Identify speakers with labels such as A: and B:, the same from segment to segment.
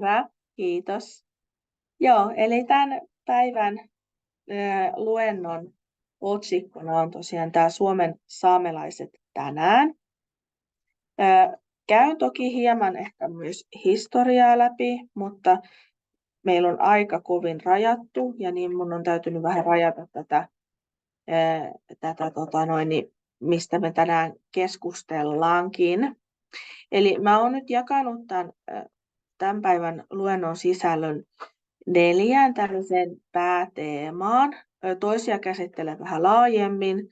A: Hyvä, kiitos. Joo, eli tämän päivän luennon otsikkona on tosiaan tämä Suomen saamelaiset tänään. Käyn toki hieman ehkä myös historiaa läpi, mutta meillä on aika kovin rajattu ja niin mun on täytynyt vähän rajata tätä mistä me tänään keskustellaankin. Eli mä oon nyt jakanut tämän päivän luennon sisällön 4 tällaiseen pääteemaan. Toisia käsittelen vähän laajemmin,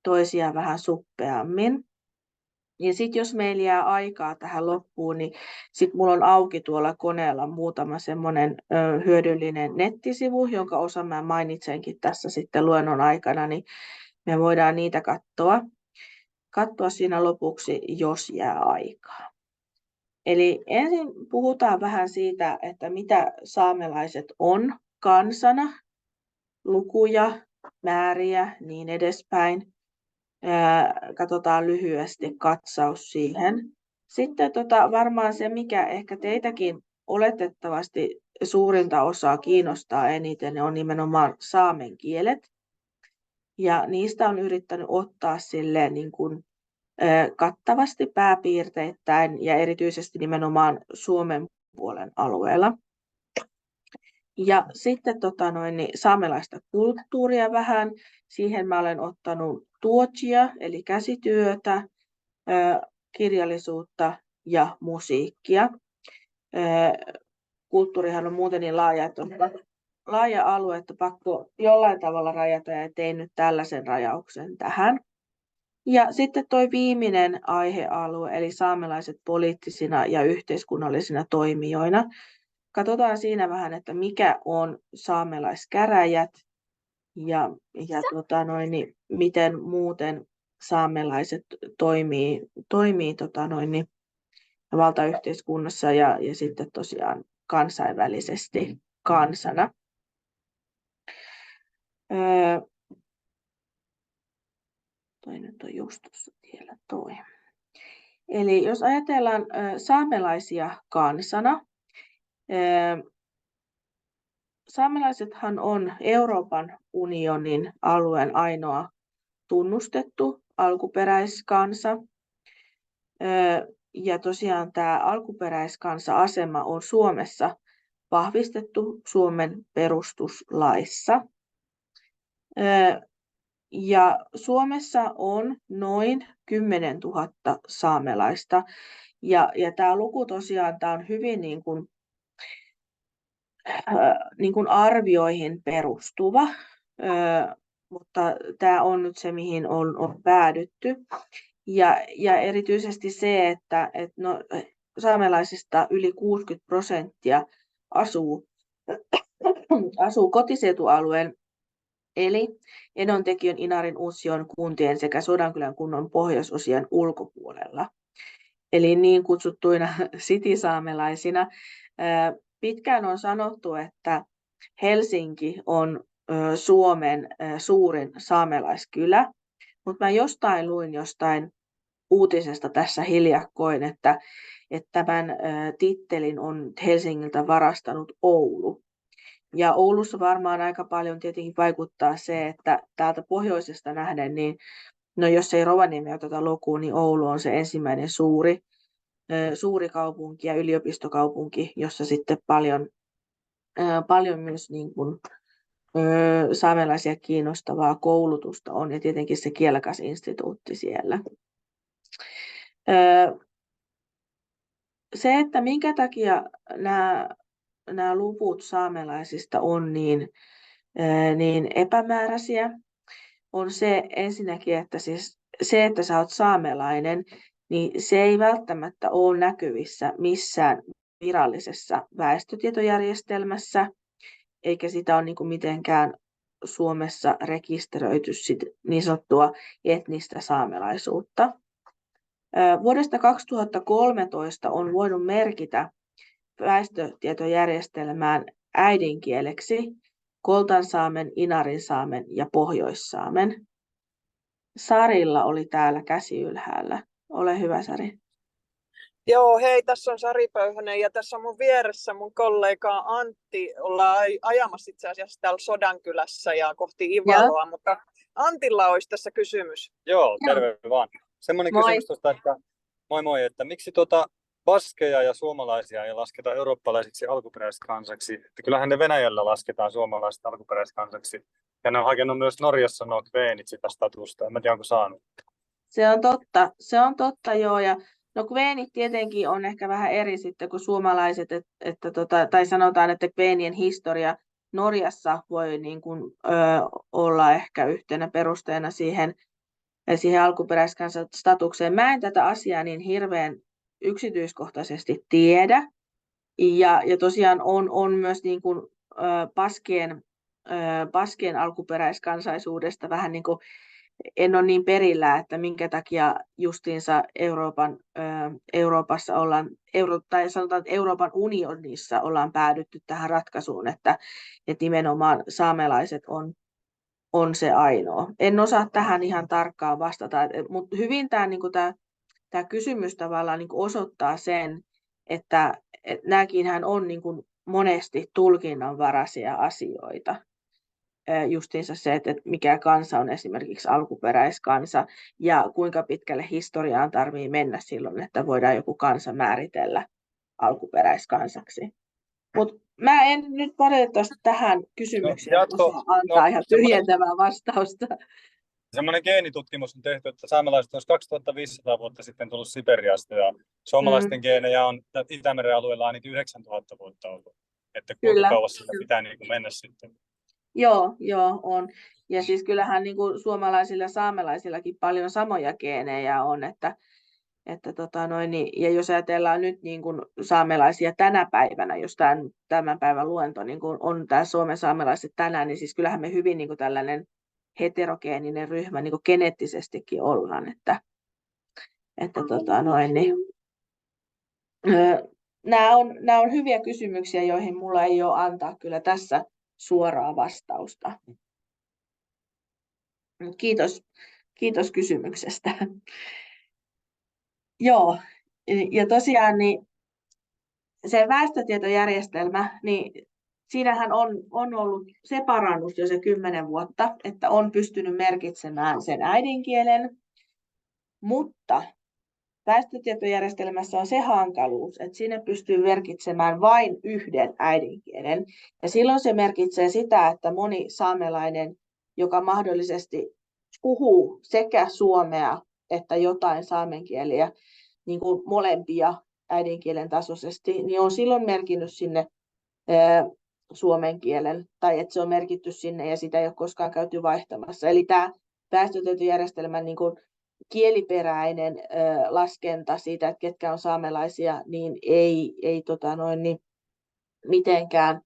A: toisia vähän suppeammin. Ja sitten jos meillä jää aikaa tähän loppuun, niin sitten mulla on auki tuolla koneella muutama semmoinen hyödyllinen nettisivu, jonka osa mä mainitsenkin tässä sitten luennon aikana, niin me voidaan niitä katsoa siinä lopuksi, jos jää aikaa. Eli ensin puhutaan vähän siitä, että mitä saamelaiset on kansana, lukuja, määriä, niin edespäin. Katsotaan lyhyesti katsaus siihen. Sitten varmaan se, mikä ehkä teitäkin oletettavasti suurinta osaa kiinnostaa eniten, on nimenomaan saamen kielet. Ja niistä on yrittänyt ottaa silleen niin kuin kattavasti pääpiirteittäin ja erityisesti nimenomaan Suomen puolen alueella. Ja sitten saamelaista kulttuuria vähän. Siihen mä olen ottanut tuotsia, eli käsityötä, kirjallisuutta ja musiikkia. Kulttuurihan on muuten niin laaja, että on laaja alue, että pakko jollain tavalla rajata ja tein nyt tällaisen rajauksen tähän. Ja sitten tuo viimeinen aihealue, eli saamelaiset poliittisina ja yhteiskunnallisina toimijoina. Katsotaan siinä vähän, että mikä on saamelaiskäräjät ja miten muuten saamelaiset toimii valtayhteiskunnassa ja sitten tosiaan kansainvälisesti kansana. Toi nyt on just tuossa vielä toi. Eli jos ajatellaan saamelaisia kansana, saamelaisethan on Euroopan unionin alueen ainoa tunnustettu alkuperäiskansa. Ja tosiaan tämä alkuperäiskansa-asema on Suomessa vahvistettu Suomen perustuslaissa. Ja Suomessa on noin 10 000 saamelaista. Ja tämä luku tosiaan tämä on hyvin niin kuin arvioihin perustuva, mutta tämä on nyt se, mihin on päädytty. Ja erityisesti se, että saamelaisista yli 60% asuu kotiseutualueen eli Enontekiön, Inarin, Utsjoen kuntien sekä Sodankylän kunnan pohjoisosien ulkopuolella. Eli niin kutsuttuina city-saamelaisina. Pitkään on sanottu, että Helsinki on Suomen suurin saamelaiskylä, mutta mä luin jostain uutisesta tässä hiljakkoin, että tämän tittelin on Helsingiltä varastanut Oulu. Ja Oulussa varmaan aika paljon tietenkin vaikuttaa se, että täältä pohjoisesta nähden, niin no jos ei Rovaniemi oteta lukuun, niin Oulu on se ensimmäinen suuri kaupunki ja yliopistokaupunki, jossa sitten paljon myös niin kuin, saamelaisia kiinnostavaa koulutusta on ja tietenkin se kielekäs instituutti siellä. Se, että minkä takia nämä luvut saamelaisista on niin epämääräisiä, on se ensinnäkin, että siis se, että sä oot saamelainen, niin se ei välttämättä ole näkyvissä missään virallisessa väestötietojärjestelmässä, eikä sitä ole niin kuin mitenkään Suomessa rekisteröity niin sanottua etnistä saamelaisuutta. Vuodesta 2013 on voinut merkitä väestötietojärjestelmään äidinkieleksi koltansaamen, inarinsaamen ja pohjoissaamen. Sarilla oli täällä käsi ylhäällä. Ole hyvä, Sari.
B: Joo, hei, tässä on Sari Pöyhönen ja tässä on mun vieressä mun kollega Antti. Ollaan ajamassa itse asiassa täällä Sodankylässä ja kohti
A: Joo.
B: Ivaloa, mutta Antilla olisi tässä kysymys.
C: Joo,
A: Joo.
C: terve vaan. Semmoinen
A: Moi.
C: kysymys tuosta, että moi moi, että miksi baskeja ja suomalaisia ei lasketa eurooppalaisiksi alkuperäiskansaksi? Että kyllähän ne Venäjällä lasketaan suomalaiset alkuperäiskansaksi. Ja ne on hakenut myös Norjassa nuo kveenit sitä statusta. En mä tiedä, onko saanut.
A: Se on totta joo. Ja no kveenit tietenkin on ehkä vähän eri sitten kuin suomalaiset, tai sanotaan, että kveenien historia Norjassa voi niin kuin, olla ehkä yhtenä perusteena siihen alkuperäiskansan statukseen. Mä en tätä asiaa niin hirveän yksityiskohtaisesti tiedä. Ja tosiaan on myös niin kuin, Baskien alkuperäiskansaisuudesta vähän niin kuin en ole niin perillä, että minkä takia justiinsa Euroopassa tai sanotaan, että Euroopan unionissa ollaan päädytty tähän ratkaisuun, että nimenomaan saamelaiset on se ainoa. En osaa tähän ihan tarkkaan vastata, mutta hyvin tämä kysymys tavallaan niin kuin osoittaa sen, että nämäkinhän on niin kuin monesti tulkinnanvaraisia asioita. Justiinsa se, että mikä kansa on esimerkiksi alkuperäiskansa ja kuinka pitkälle historiaan tarvii mennä silloin, että voidaan joku kansa määritellä alkuperäiskansaksi. Mutta mä en nyt valitettavasti tähän kysymykseen osaa antaa ihan tyhjentävää vastausta.
C: Semmoinen geenitutkimus on tehty, että saamelaiset olisi 2500 vuotta sitten tullut Siperiasta ja suomalaisten geenejä on Itämeren alueella ainakin 9000 vuotta ollut. Että kuinka kauas sitä pitää niin kuin mennä sitten.
A: Joo, on. Ja siis kyllähän niin kuin suomalaisilla ja saamelaisillakin paljon samoja geenejä on, ja jos ajatellaan nyt niin kuin saamelaisia tänä päivänä, jos tämän päivän luento niin kuin on tämä Suomen saamelaiset tänään, niin siis kyllähän me hyvin niin kuin tällainen heterogeeninen ryhmä niin kuin geneettisestikin ollaan, nämä on hyviä kysymyksiä, joihin mulla ei ole antaa kyllä tässä suoraa vastausta. Kiitos kysymyksestä. Joo, ja tosiaan niin se väestötietojärjestelmä, niin siinähän on ollut se parannus jo se 10 vuotta, että on pystynyt merkitsemään sen äidinkielen, mutta väestötietojärjestelmässä on se hankaluus, että sinne pystyy merkitsemään vain yhden äidinkielen. Ja silloin se merkitsee sitä, että moni saamelainen, joka mahdollisesti puhuu sekä suomea että jotain saamenkieliä, niin kuin molempia äidinkielen tasoisesti, niin on silloin merkinnyt sinne suomen kielen, tai että se on merkitty sinne ja sitä ei ole koskaan käyty vaihtamassa. Eli tämä väestötietojärjestelmän niin kuin kieliperäinen laskenta siitä, että ketkä on saamelaisia, niin ei mitenkään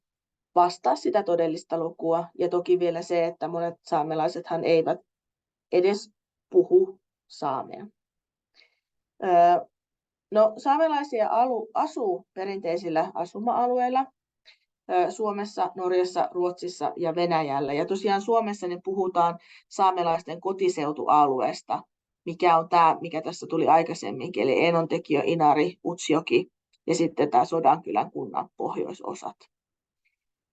A: vastaa sitä todellista lukua. Ja toki vielä se, että monet saamelaisethan eivät edes puhu saamea. No, saamelaisia asuu perinteisillä asuma-alueilla Suomessa, Norjassa, Ruotsissa ja Venäjällä. Ja tosiaan Suomessa niin puhutaan saamelaisten kotiseutualueesta, mikä on tämä, mikä tässä tuli aikaisemminkin, eli Enontekiö, Inari, Utsjoki ja sitten tämä Sodankylän kunnan pohjoisosat.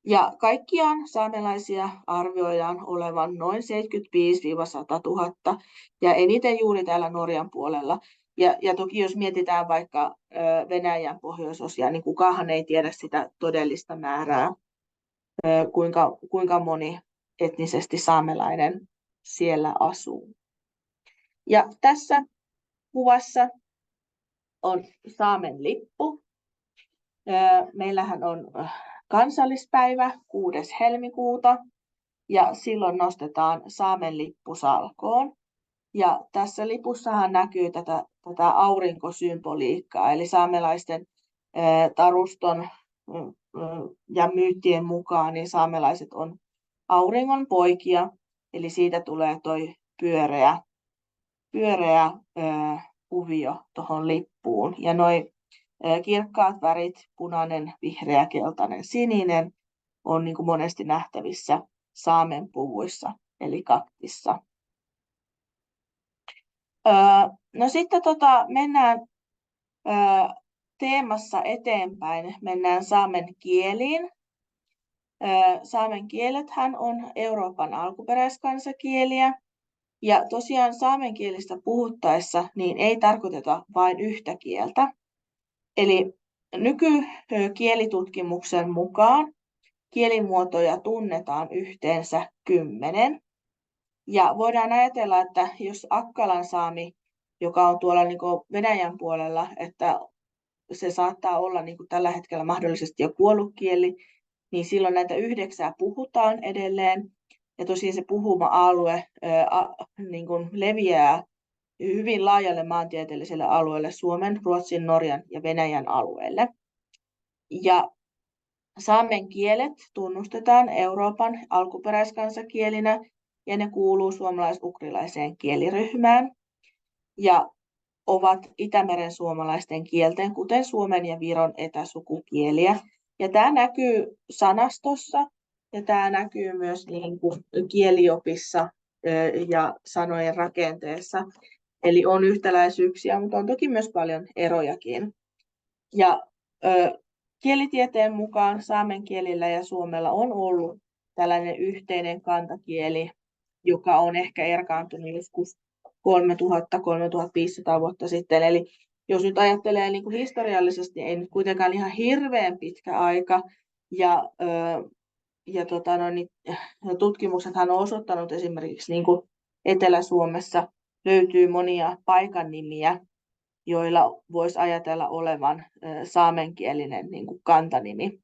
A: Ja kaikkiaan saamelaisia arvioidaan olevan noin 75-100 000 ja eniten juuri täällä Norjan puolella. Ja toki jos mietitään vaikka Venäjän pohjoisosia, niin kukaan ei tiedä sitä todellista määrää, kuinka moni etnisesti saamelainen siellä asuu. Ja tässä kuvassa on Saamen lippu. Meillähän on kansallispäivä 6. helmikuuta ja silloin nostetaan Saamen lippu salkoon. Ja tässä lipussahan näkyy tätä aurinkosymboliikkaa, eli saamelaisten taruston ja myyttien mukaan niin saamelaiset on auringon poikia, eli siitä tulee toi pyöreä kuvio tuohon lippuun. Ja noi kirkkaat värit, punainen, vihreä, keltainen, sininen, on niin kuin monesti nähtävissä saamen puvuissa, eli kaktissa. No sitten mennään teemassa eteenpäin mennään saamen kieliin. Saamen kielethän on Euroopan alkuperäiskansakieliä. Ja tosiaan saamenkielistä puhuttaessa niin ei tarkoiteta vain yhtä kieltä. Eli nykykielitutkimuksen mukaan kielimuotoja tunnetaan yhteensä 10. Ja voidaan ajatella, että jos akkalan saami, joka on tuolla niin kuin Venäjän puolella, että se saattaa olla niin kuin tällä hetkellä mahdollisesti jo kuollut kieli, niin silloin näitä 9 puhutaan edelleen. Ja tosiaan se puhuma-alue niin kuin leviää hyvin laajalle maantieteelliselle alueelle, Suomen, Ruotsin, Norjan ja Venäjän alueelle. Ja saamen kielet tunnustetaan Euroopan alkuperäiskansakielinä ja ne kuuluu suomalais-ugrilaiseen kieliryhmään ja ovat Itämeren suomalaisten kielten, kuten suomen ja viron etäsukukieliä. Ja tämä näkyy sanastossa ja tämä näkyy myös niin kuin kieliopissa ja sanojen rakenteessa. Eli on yhtäläisyyksiä, mutta on toki myös paljon erojakin. Ja kielitieteen mukaan saamen kielillä ja suomella on ollut tällainen yhteinen kantakieli, joka on ehkä erkaantunut joskus 3000-3500 vuotta sitten. Eli jos nyt ajattelee niin kuin historiallisesti, ei nyt kuitenkaan ihan hirveän pitkä aika. Tutkimuksethan on osoittanut esimerkiksi niin kuin Etelä-Suomessa löytyy monia paikannimiä, joilla voisi ajatella olevan saamenkielinen niin kuin kantanimi.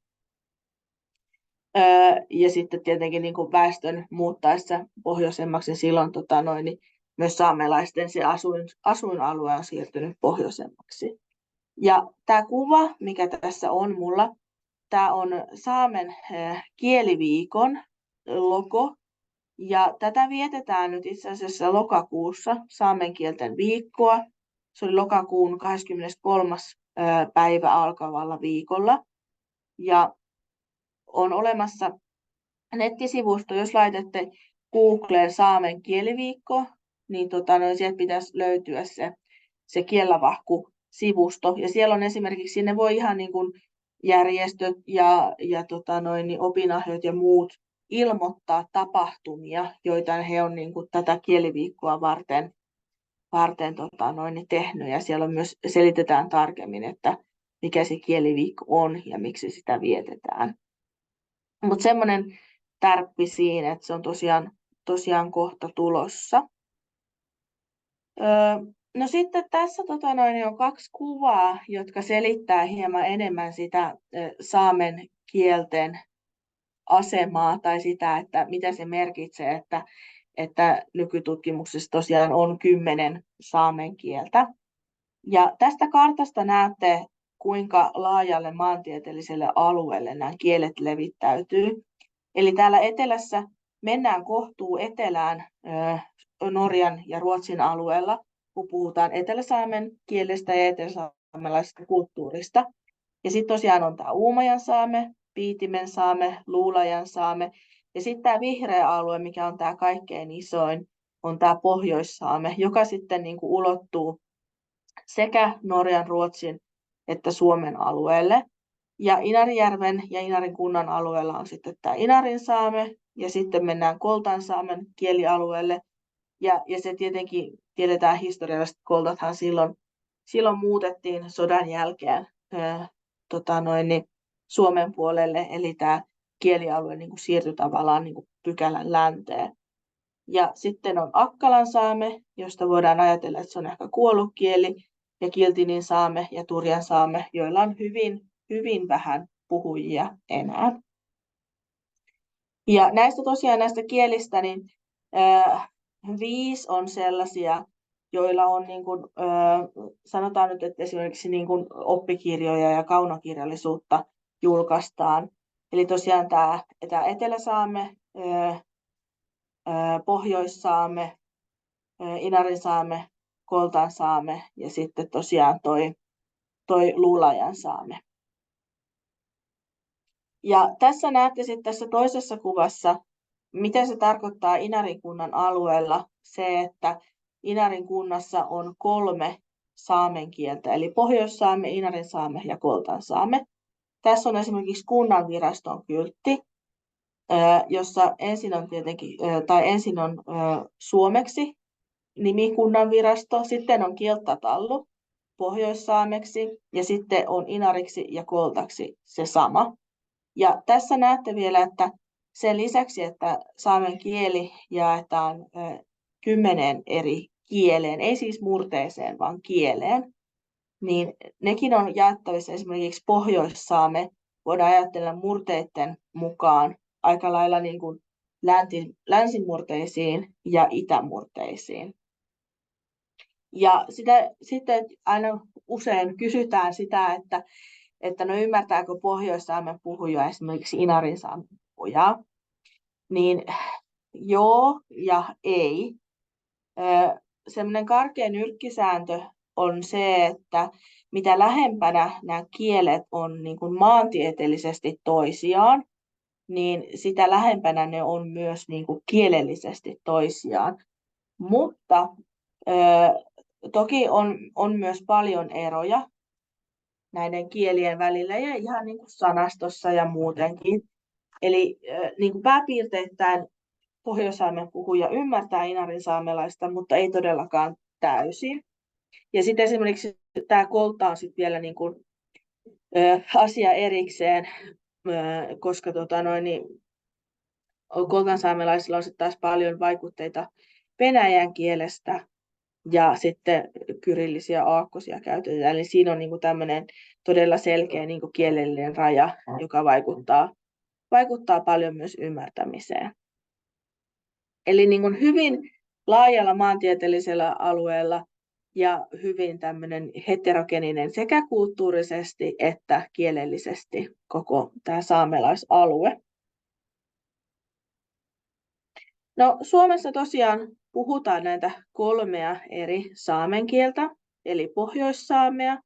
A: Ja sitten tietenkin niin kuin väestön muuttaessa pohjoisemmaksi, niin silloin niin myös saamelaisten se asuinalue on siirtynyt pohjoisemmaksi. Ja tämä kuva, mikä tässä on mulla, tämä on Saamen kieliviikon logo. Ja tätä vietetään nyt itse asiassa lokakuussa, saamen kielten viikkoa. Se oli lokakuun 23. päivä alkavalla viikolla. Ja on olemassa nettisivusto, jos laitatte Googleen saamen kieliviikko, niin sieltä pitäisi löytyä se Kiellavahku-sivusto. Ja siellä on esimerkiksi, sinne voi ihan niin kuin järjestöt ja opinahjot ja muut ilmoittaa tapahtumia, joita he on niin kuin tätä kieliviikkoa varten tehnyt. Ja siellä on myös selitetään tarkemmin, että mikä se kieliviikko on ja miksi sitä vietetään. Mutta semmoinen tärppi siinä, että se on tosiaan kohta tulossa. No sitten tässä on 2 kuvaa, jotka selittää hieman enemmän sitä saamen kielten asemaa tai sitä, että mitä se merkitsee, että nykytutkimuksessa tosiaan on 10 saamen kieltä. Ja tästä kartasta näette, kuinka laajalle maantieteelliselle alueelle nämä kielet levittäytyy. Eli täällä etelässä mennään kohtuu etelään Norjan ja Ruotsin alueella, kun puhutaan eteläsaamen kielestä ja eteläsaamelaisesta kulttuurista. Ja sitten tosiaan on tämä Uumajan saame, Piitimen saame, Luulajan saame. Ja sitten tämä vihreä alue, mikä on tämä kaikkein isoin, on tämä Pohjoissaame, joka sitten niin kuin ulottuu sekä Norjan, Ruotsin että Suomen alueelle. Ja Inarijärven ja Inarin kunnan alueella on sitten tämä Inarin saame, ja sitten mennään Koltansaamen kielialueelle. Ja se tietenkin tiedetään historiallisesti, että koltathan silloin muutettiin sodan jälkeen Suomen puolelle, eli tämä kielialue niin kuin siirtyi tavallaan niin kuin pykälän länteen. Ja sitten on Akkalan saame, josta voidaan ajatella, että se on ehkä kuollut kieli, ja Kiltinin saame ja Turjan saame, joilla on hyvin, hyvin vähän puhujia enää. Ja näistä kielistä, niin 5 on sellaisia, joilla on niin kuin, sanotaan nyt, että esimerkiksi niin kuin oppikirjoja ja kaunokirjallisuutta julkaistaan. Eli tosiaan tämä Eteläsaame, Pohjoissaame, Inarinsaame, Koltansaame ja sitten tosiaan toi Luulajan saame. Ja tässä näette sitten tässä toisessa kuvassa, mitä se tarkoittaa Inarin kunnan alueella, se, että Inarin kunnassa on 3 saamen kieltä, eli pohjoissaame, inarinsaame ja koltansaame. Tässä on esimerkiksi kunnanviraston kyltti, jossa ensin on suomeksi nimi kunnanvirasto, sitten on kilttatallu pohjoissaameksi ja sitten on inariksi ja koltaksi se sama. Ja tässä näette vielä, että sen lisäksi, että saamen kieli jaetaan 10 eri kieleen, ei siis murteeseen, vaan kieleen, niin nekin on jaettavissa esimerkiksi pohjoissaame, voidaan ajatella murteiden mukaan aika lailla niin kuin länsimurteisiin ja itämurteisiin. Ja sitten aina usein kysytään sitä, että no ymmärtääkö pohjoissaamen puhuja esimerkiksi inarinsaamen puhujaa, niin joo ja ei. Semmoinen karkea nyrkkisääntö on se, että mitä lähempänä nämä kielet on niin kuin maantieteellisesti toisiaan, niin sitä lähempänä ne on myös niin kuin kielellisesti toisiaan. Mutta toki on myös paljon eroja näiden kielien välillä ja ihan niin kuin sanastossa ja muutenkin. Eli niin kuin pääpiirteittäin pohjoissaamen puhuja ymmärtää inarinsaamelaista, mutta ei todellakaan täysin. Ja sitten esimerkiksi tämä koltta on sitten vielä niin kuin, asia erikseen, koska koltansaamelaisilla on sitten taas paljon vaikutteita venäjän kielestä ja sitten kyrillisiä aakkosia käytetään. Eli siinä on niin kuin tämmöinen todella selkeä niin kuin kielellinen raja, joka vaikuttaa paljon myös ymmärtämiseen. Eli niin kuin hyvin laajalla maantieteellisellä alueella ja hyvin tämmöinen heterogeeninen sekä kulttuurisesti että kielellisesti koko tämä saamelaisalue. No, Suomessa tosiaan puhutaan näitä 3 eri saamen kieltä, eli pohjoissaamea,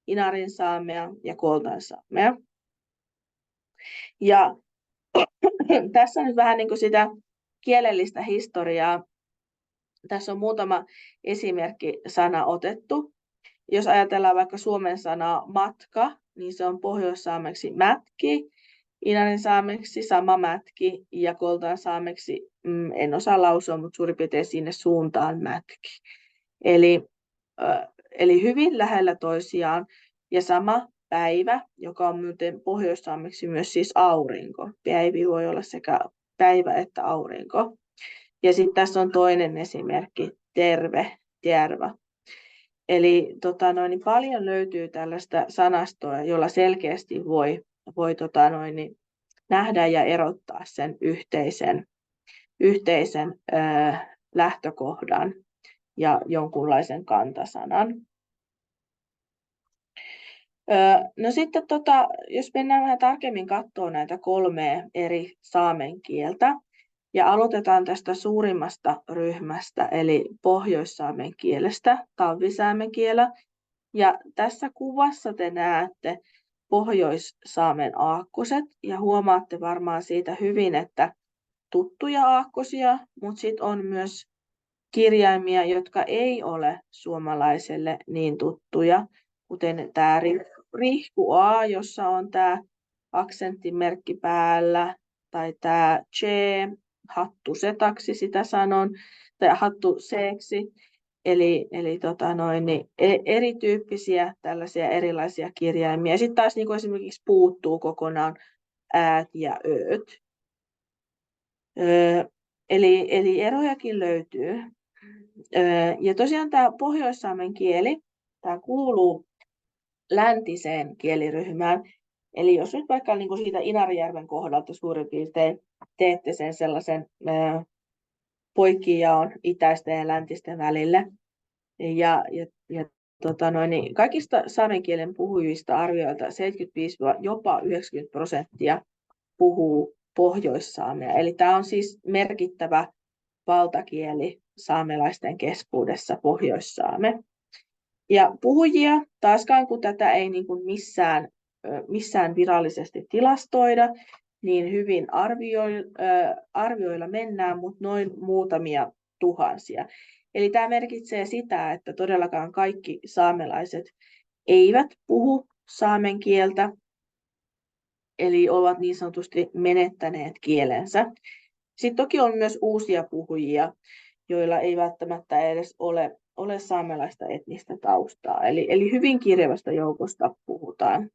A: inarinsaamea ja koltansaamea. Ja tässä on nyt vähän niin kuin sitä kielellistä historiaa. Tässä on muutama esimerkkisana otettu. Jos ajatellaan vaikka suomen sanaa matka, niin se on pohjoissaameksi mätki, inarinsaameksi sama mätki ja koltansaameksi, en osaa lausua, mutta suurin piirtein sinne suuntaan mätki. Eli hyvin lähellä toisiaan ja sama päivä, joka on muuten pohjoissaameksi myös siis aurinko. Päivi voi olla sekä päivä että aurinko. Ja sitten tässä on toinen esimerkki, terve, tjärva. Eli paljon löytyy tällaista sanastoa, jolla selkeästi voi nähdä ja erottaa sen yhteisen lähtökohdan ja jonkunlaisen kantasanan. No sitten jos mennään vähän tarkemmin katsomaan näitä 3 eri saamen kieltä, ja aloitetaan tästä suurimmasta ryhmästä, eli pohjoissaamen kielestä, talvisaamen kielä. Ja tässä kuvassa te näette pohjoissaamen aakkoset, ja huomaatte varmaan siitä hyvin, että tuttuja aakkosia, mutta sitten on myös kirjaimia, jotka ei ole suomalaiselle niin tuttuja, kuten tämä rihku A, jossa on tämä aksenttimerkki päällä, tai tämä che, hattu setaksi sitä sanon, tai hattu seeksi, eli erityyppisiä tällaisia erilaisia kirjaimia. Sitten taas niin kuin esimerkiksi puuttuu kokonaan äät ja ööt. Eli erojakin löytyy. Ja tosiaan tämä pohjoissaamen kieli, tämä kuuluu läntiseen kieliryhmään. Eli jos nyt vaikka niin kuin siitä Inarijärven kohdalta suurin piirtein teette sen sellaisen poikkijaon itäisten ja läntisten välille. Niin kaikista saamen kielen puhujista arvioilta 75-jopa 90% puhuu pohjoissaamea. Eli tämä on siis merkittävä valtakieli saamelaisten keskuudessa pohjoissaame. Ja puhujia, taaskaan kun tätä ei niin kuin missään virallisesti tilastoida, niin hyvin arvioilla mennään, mutta noin muutamia tuhansia. Eli tämä merkitsee sitä, että todellakaan kaikki saamelaiset eivät puhu saamen kieltä, eli ovat niin sanotusti menettäneet kielensä. Sitten toki on myös uusia puhujia, joilla ei välttämättä edes ole saamelaista etnistä taustaa, eli hyvin kirjavasta joukosta puhutaan.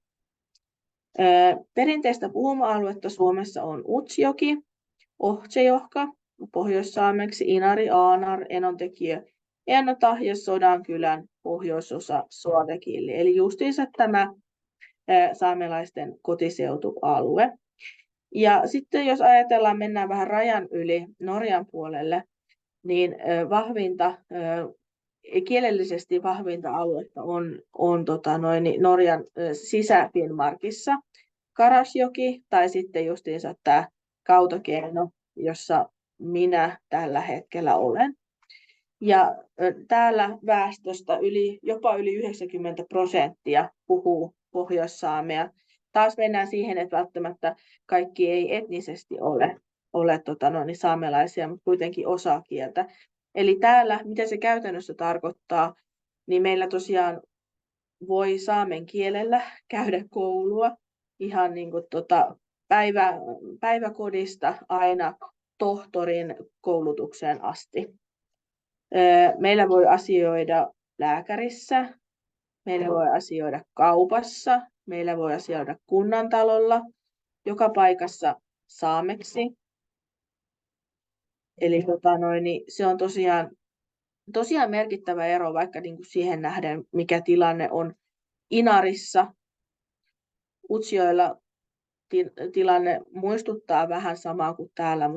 A: Perinteistä puhuma-aluetta Suomessa on Utsjoki, Ohtsejohka, pohjoissaameksi Inari, Aanar, Enontekiö, Enota ja Sodankylän pohjoisosa Soavekilli, eli justiinsa tämä saamelaisten kotiseutualue. Ja sitten jos ajatellaan, mennään vähän rajan yli Norjan puolelle, niin kielellisesti vahvinta aluetta on Norjan sisä-Finnmarkissa Karasjoki tai sitten justiinsa tämä Kautokeino, jossa minä tällä hetkellä olen. Ja täällä väestöstä jopa yli 90% puhuu pohjoissaamea. Taas mennään siihen, että välttämättä kaikki ei etnisesti ole saamelaisia, mutta kuitenkin osaa kieltä. Eli täällä, mitä se käytännössä tarkoittaa, niin meillä tosiaan voi saamen kielellä käydä koulua ihan niin kuin päiväkodista aina tohtorin koulutukseen asti. Meillä voi asioida lääkärissä, meillä voi asioida kaupassa, meillä voi asioida kunnantalolla, joka paikassa saameksi. Eli se on tosiaan merkittävä ero vaikka niin kuin siihen nähden, mikä tilanne on Inarissa. Utsjoella tilanne muistuttaa vähän samaa kuin täällä,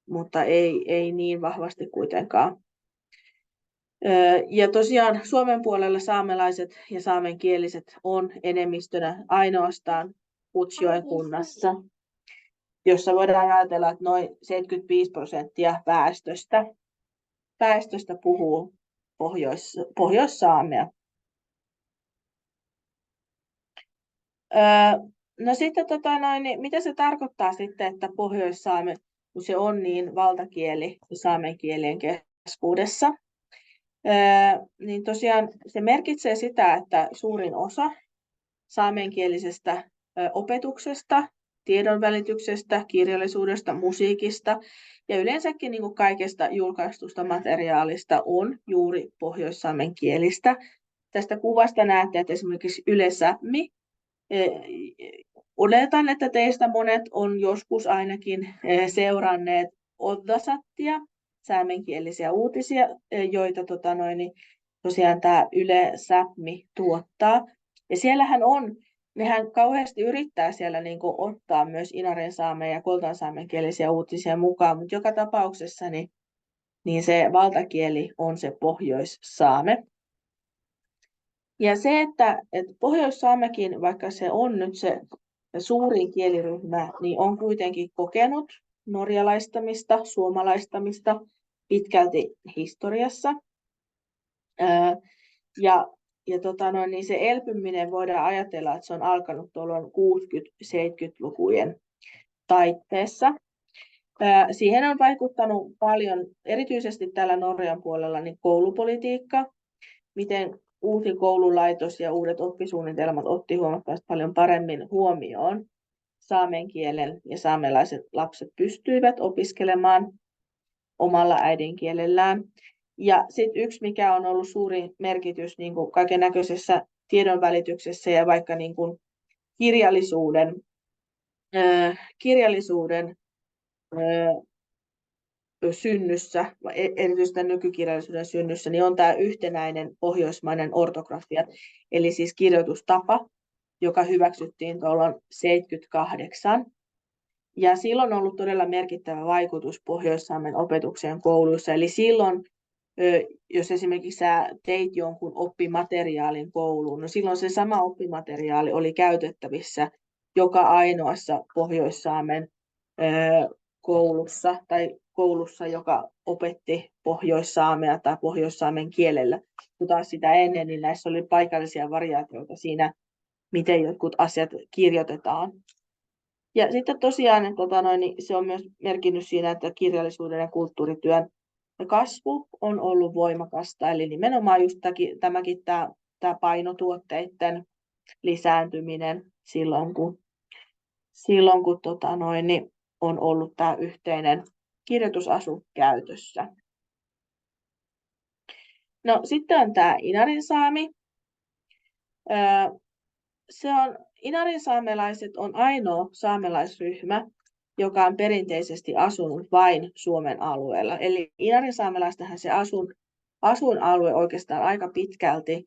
A: mutta ei niin vahvasti kuitenkaan. Ja tosiaan Suomen puolella saamelaiset ja saamenkieliset on enemmistönä ainoastaan Utsjoen kunnassa, jossa voidaan ajatella, että noin 75% väestöstä puhuu pohjoissaamea. No sitten mitä se tarkoittaa sitten, että pohjoissaame, kun se on niin valtakieli saamen kielien keskuudessa, niin tosiaan se merkitsee sitä, että suurin osa saamenkielisestä opetuksesta, tiedonvälityksestä, kirjallisuudesta, musiikista ja yleensäkin niin kuin kaikesta julkaistusta materiaalista on juuri pohjoissaamen kielistä. Tästä kuvasta näette, että esimerkiksi Yle Sápmi. Oletan, että teistä monet on joskus ainakin seuranneet Oddasattia, saamenkielisiä uutisia, joita tosiaan tämä Yle Sápmi tuottaa. Ja siellähän nehän kauheasti yrittää siellä niin kuin ottaa myös inaren saamen ja koltan saamenkielisiä uutisia mukaan, mutta joka tapauksessa niin se valtakieli on se pohjoissaame. Ja se, että pohjoissaamekin, vaikka se on nyt se suurin kieliryhmä, niin on kuitenkin kokenut norjalaistamista, suomalaistamista pitkälti historiassa. Niin se elpyminen voidaan ajatella, että se on alkanut tuolloin 60-70-lukujen taitteessa. Siihen on vaikuttanut paljon, erityisesti täällä Norjan puolella, niin koulupolitiikka, miten uusi koululaitos ja uudet oppisuunnitelmat otti huomattavasti paljon paremmin huomioon saamen kielen ja saamelaiset lapset pystyivät opiskelemaan omalla äidinkielellään. Ja sitten yksi, mikä on ollut suuri merkitys niin kuin kaiken näköisessä tiedonvälityksessä ja vaikka niin kuin kirjallisuuden synnyssä, erityisesti nykykirjallisuuden synnyssä, niin on tämä yhtenäinen pohjoismainen ortografia, eli siis kirjoitustapa, joka hyväksyttiin tuolloin 78. Ja silloin on ollut todella merkittävä vaikutus Pohjois-Saamen opetukseen kouluissa. Eli silloin, jos esimerkiksi sä teit jonkun oppimateriaalin kouluun, no silloin se sama oppimateriaali oli käytettävissä joka ainoassa Pohjois-Saamen koulussa tai koulussa, joka opetti pohjoissaamea tai pohjoissaamen kielellä. Kun taas sitä ennen, niin näissä oli paikallisia variaatioita siinä, miten jotkut asiat kirjoitetaan. Ja sitten tosiaan niin se on myös merkinnyt siinä, että kirjallisuuden ja kulttuurityön kasvu on ollut voimakasta. Eli nimenomaan just tämäkin tämä painotuotteiden lisääntyminen silloin, kun niin on ollut tämä yhteinen kirjoitusasu käytössä. No, sitten on tämä inarinsaami. Inarinsaamelaiset on ainoa saamelaisryhmä, joka on perinteisesti asunut vain Suomen alueella. Eli inarinsaamelaisten se asuinalue oikeastaan aika pitkälti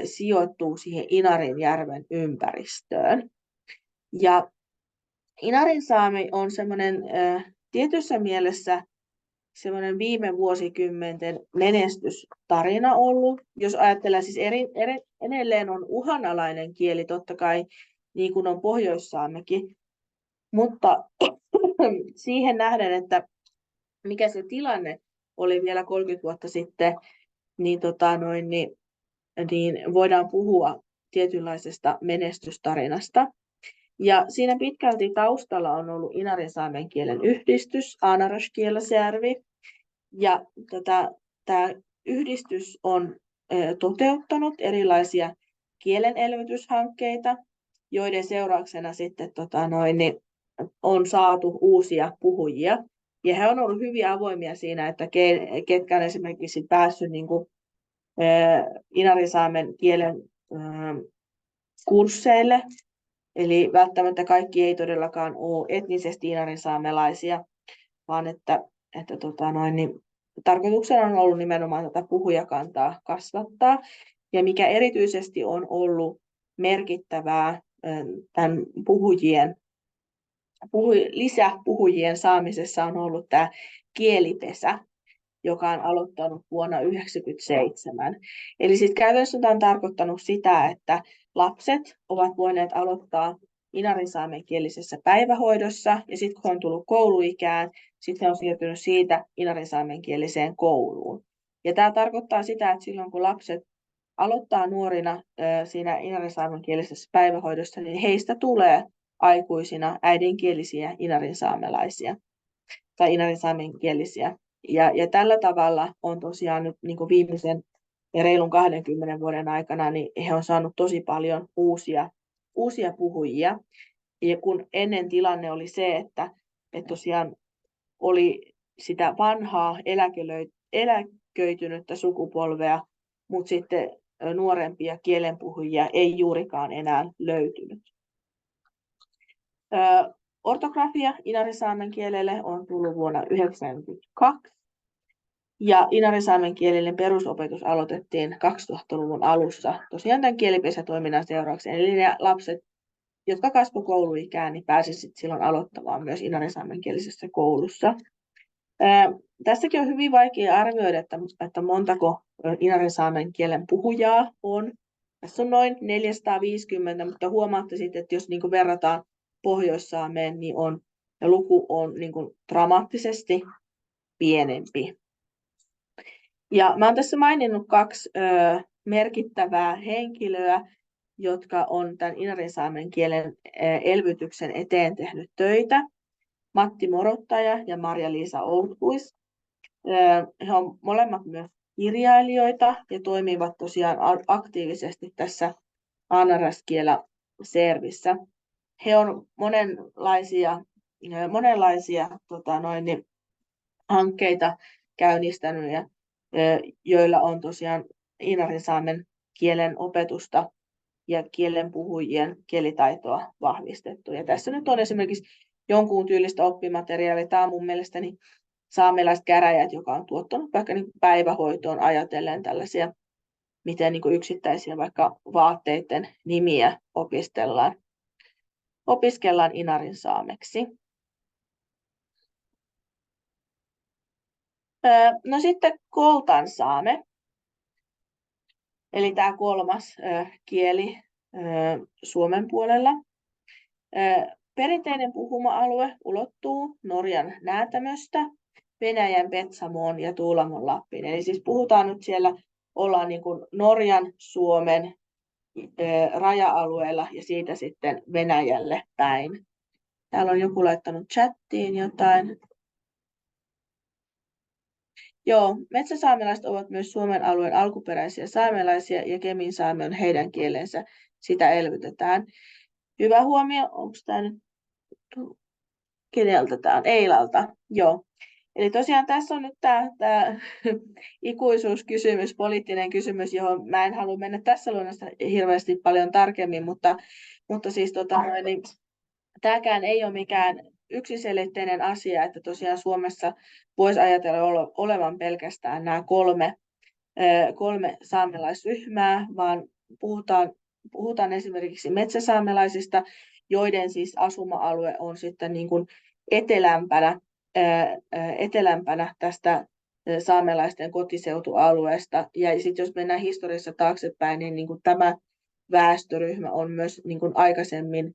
A: sijoittuu siihen Inarinjärven ympäristöön. Ja inarinsaami on semmoinen tietyssä mielessä semmoinen viime vuosikymmenten menestystarina ollut. Jos ajatellaan, siis edelleen on uhanalainen kieli, totta kai, niin kuin on pohjoissaamekin, mutta siihen nähden, että mikä se tilanne oli vielä 30 vuotta sitten, niin, niin voidaan puhua tietynlaisesta menestystarinasta. Ja siinä pitkälti taustalla on ollut inarinsaamen kielen yhdistys, Aanaraskielasjärvi. Ja tämä yhdistys on toteuttanut erilaisia kielenelvytyshankkeita, joiden seurauksena sitten niin on saatu uusia puhujia. Ja he on ollut hyvin avoimia siinä, että ketkä on esimerkiksi päässyt niin kuin, inarinsaamen kielen kursseille. Eli välttämättä kaikki ei todellakaan ole etnisesti inarinsaamelaisia, vaan että niin tarkoituksena on ollut nimenomaan tätä puhujakantaa kasvattaa. Ja mikä erityisesti on ollut merkittävää tämän lisäpuhujien saamisessa on ollut tämä kielipesä, joka on aloittanut vuonna 1997. Eli siis käytännössä tämä on tarkoittanut sitä, että lapset ovat voineet aloittaa inarinsaamenkielisessä päivähoidossa, ja sitten kun on tullut kouluikään, sitten he on siirtynyt siitä inarinsaamenkieliseen kouluun. Ja tämä tarkoittaa sitä, että silloin kun lapset aloittaa nuorina siinä inarinsaamenkielisessä päivähoidossa, niin heistä tulee aikuisina äidinkielisiä inarinsaamelaisia tai inarinsaamenkielisiä. Ja tällä tavalla on tosiaan nyt niin kuin viimeisen reilun 20 vuoden aikana, niin he on saanut tosi paljon uusia puhujia. Ja kun ennen tilanne oli se, että tosiaan oli sitä vanhaa eläköitynyttä sukupolvea, mutta sitten nuorempia kielenpuhujia ei juurikaan enää löytynyt. Ortografia inarinsaamen kielelle on tullut vuonna 1992. Ja inarinsaamen kielinen perusopetus aloitettiin 2000-luvun alussa tosiaan tämän kielipesätoiminnan seurauksena. Eli ne lapset, jotka kasvoivat kouluikään, niin pääsivät silloin aloittamaan myös inarinsaamenkielisessä koulussa. Tässäkin on hyvin vaikea arvioida, että montako inarinsaamen kielen puhujaa on. Tässä on noin 450, mutta huomaatte sitten, että jos niin verrataan Pohjois-Saameen, niin luku on niin dramaattisesti pienempi. Ja mä olen tässä maininnut 2 merkittävää henkilöä, jotka on tämän inarinsaamen kielen elvytyksen eteen tehnyt töitä. Matti Morottaja ja Marja-Liisa Outhuis. He ovat molemmat myös kirjailijoita ja toimivat tosiaan aktiivisesti tässä Aanaraskiela-servissä. He on monenlaisia hankkeita käynnistänyt, joilla on tosiaan inarinsaamen kielen opetusta ja kielenpuhujien kielitaitoa vahvistettu. Ja tässä nyt on esimerkiksi jonkun tyylistä oppimateriaalia. Tämä on mun mielestäni saamelaiset käräjät, joka on tuottanut vaikka niin päivähoitoon ajatellen tällaisia, miten niin yksittäisiä vaikka vaatteiden nimiä opiskellaan inarinsaameksi. No sitten koltansaame, eli tämä 3. kieli Suomen puolella. Perinteinen puhuma-alue ulottuu Norjan Näätämöstä, Venäjän Petsamoon ja Tuulamon Lappiin. Eli siis puhutaan nyt siellä, ollaan niin kuin Norjan, Suomen raja-alueella ja siitä sitten Venäjälle päin. Täällä on joku laittanut chattiin jotain. Joo, metsäsaamelaiset ovat myös Suomen alueen alkuperäisiä saamelaisia ja keminsaame on heidän kielensä. Sitä elvytetään. Hyvä huomio. Onko tämä nyt keneltä tämä on? Eilalta. Joo. Eli tosiaan tässä on nyt tämä ikuisuuskysymys, poliittinen kysymys, johon mä en halua mennä tässä luonnossa hirveästi paljon tarkemmin, mutta siis niin, tämäkään ei ole mikään yksiselitteinen asia, että tosiaan Suomessa voisi ajatella olevan pelkästään nämä kolme saamelaisryhmää, vaan puhutaan esimerkiksi metsäsaamelaisista, joiden siis asuma-alue on sitten niin kuin etelämpänä tästä saamelaisten kotiseutualueesta. Ja sitten jos mennään historiassa taaksepäin, niin kuin tämä väestöryhmä on myös niin kuin aikaisemmin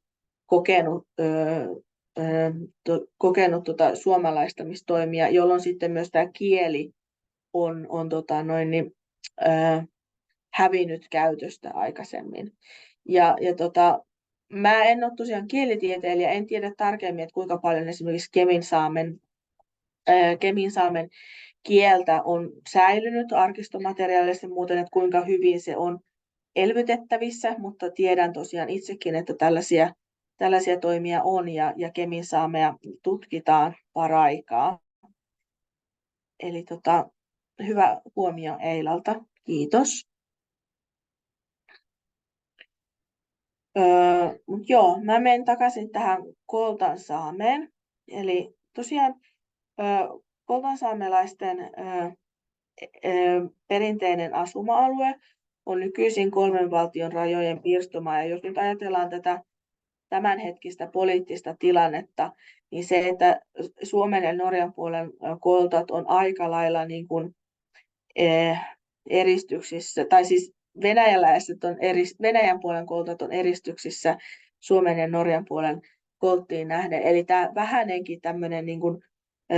A: kokenut suomalaistamistoimia, jolloin sitten myös tämä kieli on hävinnyt käytöstä aikaisemmin. Mä en ole tosiaan kielitieteilijä, en tiedä tarkemmin, että kuinka paljon esimerkiksi Keminsaamen kieltä on säilynyt arkistomateriaalissa muuten, että kuinka hyvin se on elvytettävissä, mutta tiedän tosiaan itsekin, että tällaisia toimia on ja Keminsaamea tutkitaan paraikaa. Eli hyvä huomio Eilalta. Kiitos. Joo, mä menen takaisin tähän Koltansaameen. Eli tosiaan koltansaamelaisten perinteinen asuma-alue on nykyisin 3 valtion rajojen piirstoma. Ja jos nyt ajatellaan tätä tämänhetkistä poliittista tilannetta, niin se, että Suomen ja Norjan puolen koltat on aika lailla niin kuin, eristyksissä, tai siis Venäjän puolen koltat on eristyksissä Suomen ja Norjan puolen kolttiin nähden. Eli tämä vähänenkin tämmöinen niin kuin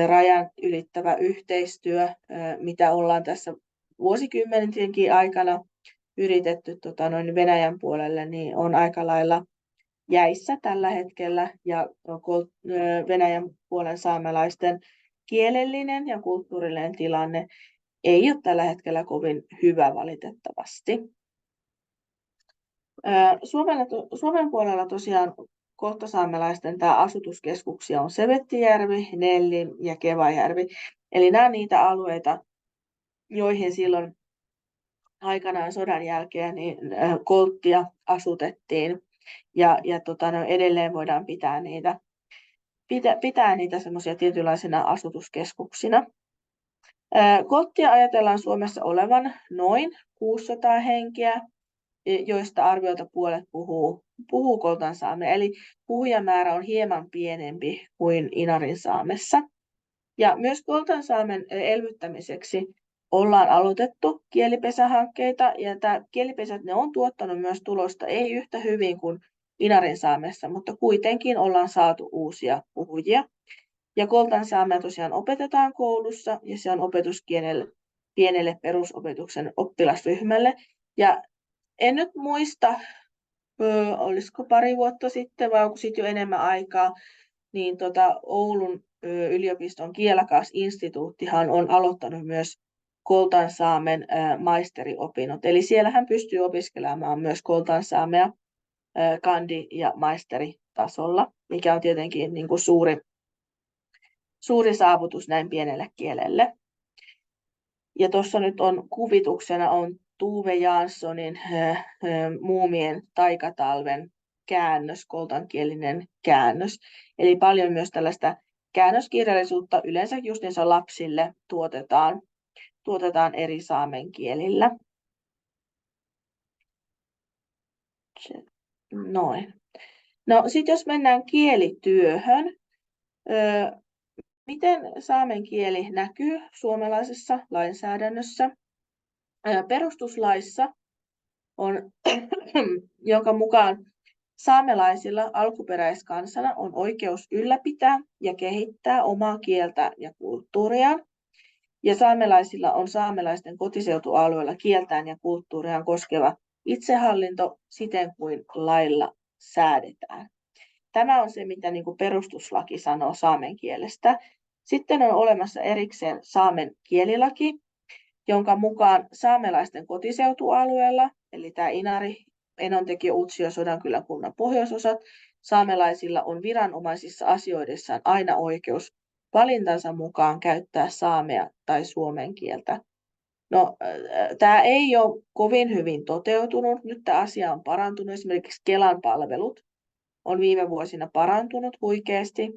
A: rajan ylittävä yhteistyö, mitä ollaan tässä vuosikymmenienkin aikana yritetty Venäjän puolelle, niin on aika lailla jäissä tällä hetkellä. Ja Venäjän puolen saamelaisten kielellinen ja kulttuurillinen tilanne ei ole tällä hetkellä kovin hyvä valitettavasti. Suomen puolella tosiaan kolttasaamelaisten tämä asutuskeskuksia on Sevettijärvi, Nelli ja Kevajärvi. Eli nämä on niitä alueita, joihin silloin aikanaan sodan jälkeen niin kolttia asutettiin. Ja edelleen voidaan pitää niitä semmoisia tietynlaisina asutuskeskuksina. Kolttia ajatellaan Suomessa olevan noin 600 henkeä, joista arviolta puolet puhuu koltansaamea. Eli puhujamäärä on hieman pienempi kuin Inarinsaamessa. Ja myös koltansaamen elvyttämiseksi ollaan aloitettu kielipesähankkeita, ja tämä kielipesät ne on tuottanut myös tulosta, ei yhtä hyvin kuin Inarinsaamessa, mutta kuitenkin ollaan saatu uusia puhujia. Ja koltansaamea tosiaan opetetaan koulussa, ja se on opetuskielelle pienelle perusopetuksen oppilasryhmälle. Ja en nyt muista, olisiko pari vuotta sitten vai onko sitten jo enemmän aikaa, niin Oulun yliopiston Kielakas-instituuttihan on aloittanut myös koltansaamen maisteriopinnot. Eli siellä hän pystyy opiskelemaan myös koltansaamea kandi- ja maisteritasolla, mikä on tietenkin niin kuin suuri saavutus näin pienelle kielelle. Ja tuossa nyt on kuvituksena on Tuve Janssonin Muumien taikatalven käännös, koltankielinen käännös. Eli paljon myös tällaista käännöskirjallisuutta yleensä justiinsa lapsille tuotetaan eri saamen kielillä. Noin. No sitten jos mennään kielityöhön, miten saamen kieli näkyy suomalaisessa lainsäädännössä? Perustuslaissa on, jonka mukaan saamelaisilla alkuperäiskansana on oikeus ylläpitää ja kehittää omaa kieltä ja kulttuuriaan. Ja saamelaisilla on saamelaisten kotiseutualueella kieltään ja kulttuuriaan koskeva itsehallinto siten kuin lailla säädetään. tämä on se, mitä niin kuin perustuslaki sanoo saamen kielestä. Sitten on olemassa erikseen saamen kielilaki, jonka mukaan saamelaisten kotiseutualueella, eli tämä Inari, Enontekio, Utsjo, Sodankylän kunnan pohjoisosat, saamelaisilla on viranomaisissa asioidessaan aina oikeus valintansa mukaan käyttää saamea tai suomen kieltä. No, tämä ei ole kovin hyvin toteutunut. Nyt tämä asia on parantunut. Esimerkiksi Kelan palvelut on viime vuosina parantunut huikeasti.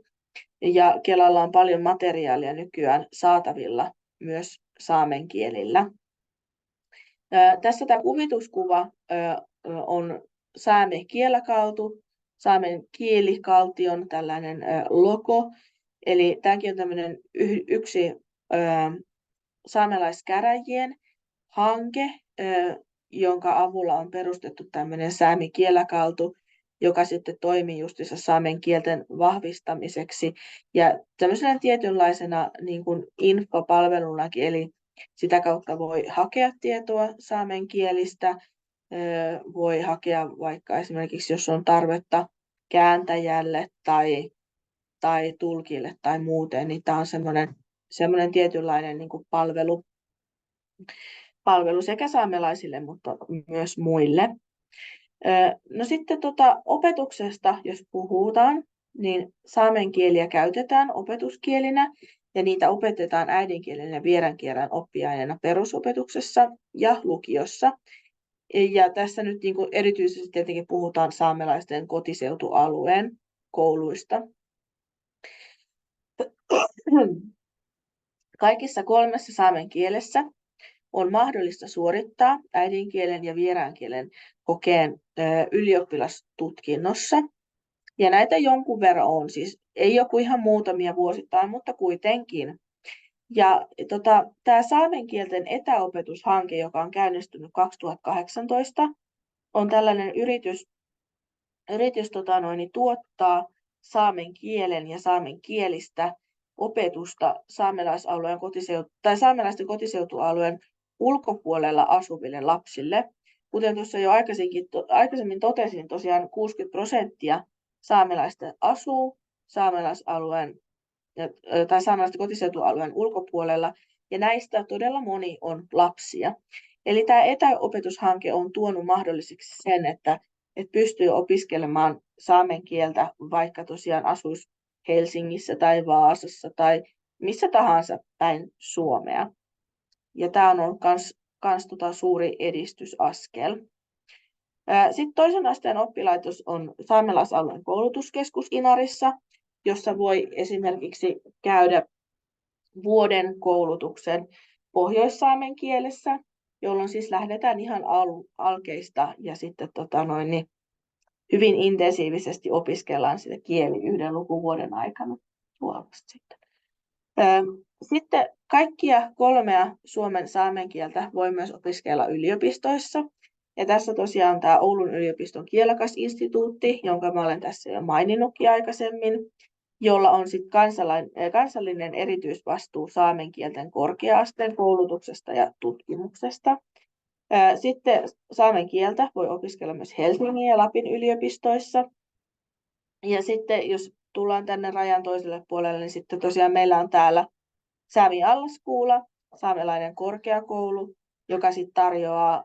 A: Ja Kelalla on paljon materiaalia nykyään saatavilla myös saamen kielillä. Tässä tämä kuvituskuva on Saame kielakaltu, saamen kielikaltion tällainen logo. Eli tämäkin on tämmöinen yksi saamelaiskäräjien hanke, jonka avulla on perustettu tämmöinen Saame kielakaltu, joka sitten toimii justiinsa saamen kielten vahvistamiseksi ja tämmöisenä tietynlaisena niin kuin infopalvelunakin, eli sitä kautta voi hakea tietoa saamen kielistä, voi hakea vaikka esimerkiksi, jos on tarvetta kääntäjälle tai tulkille tai muuten, niin tämä on semmoinen tietynlainen niin kuin palvelu sekä saamelaisille, mutta myös muille. No sitten opetuksesta, jos puhutaan, niin saamen kieliä käytetään opetuskielinä ja niitä opetetaan äidinkielen ja vierankielen oppiaineena perusopetuksessa ja lukiossa. Ja tässä nyt niin kuin erityisesti tietenkin puhutaan saamelaisten kotiseutualueen kouluista. Kaikissa 3 saamen kielessä on mahdollista suorittaa äidinkielen ja vieraankielen kokeen ylioppilastutkinnossa. Ja näitä jonkun verran on, siis ei ole kuin ihan muutamia vuosittain, mutta kuitenkin. Ja tämä saamen kielten etäopetushanke, joka on käynnistynyt 2018, on tällainen yritys tuottaa saamen kielen ja saamen kielistä opetusta saamelaisten kotiseutualueen ulkopuolella asuville lapsille. Kuten tuossa jo aikaisemmin totesin, tosiaan 60% saamelaista asuu saamelaisalueen tai saamelaisten kotiseutualueen ulkopuolella, ja näistä todella moni on lapsia. Eli tämä etäopetushanke on tuonut mahdolliseksi sen, että pystyy opiskelemaan saamen kieltä, vaikka tosiaan asuisi Helsingissä tai Vaasassa tai missä tahansa päin Suomea. Ja tämä on ollut myös suuri edistysaskel. Sitten toisen asteen oppilaitos on saamelaisalueen koulutuskeskus Inarissa, jossa voi esimerkiksi käydä vuoden koulutuksen pohjoissaamen kielessä, jolloin siis lähdetään ihan alkeista ja sitten hyvin intensiivisesti opiskellaan sitä kieli 1 lukuvuoden aikana. Sitten kaikkia 3 Suomen saamen kieltä voi myös opiskella yliopistoissa. Ja tässä tosiaan on tämä Oulun yliopiston kielakas-instituutti, jonka mä olen tässä jo maininnutkin aikaisemmin, jolla on sitten kansallinen erityisvastuu saamen kielten korkea-asteen koulutuksesta ja tutkimuksesta. Sitten saamen kieltä voi opiskella myös Helsingin ja Lapin yliopistoissa. Ja sitten jos tullaan tänne rajan toiselle puolelle, niin sitten tosiaan meillä on täällä Säämi Allaskuula, saamelainen korkeakoulu, joka sitten tarjoaa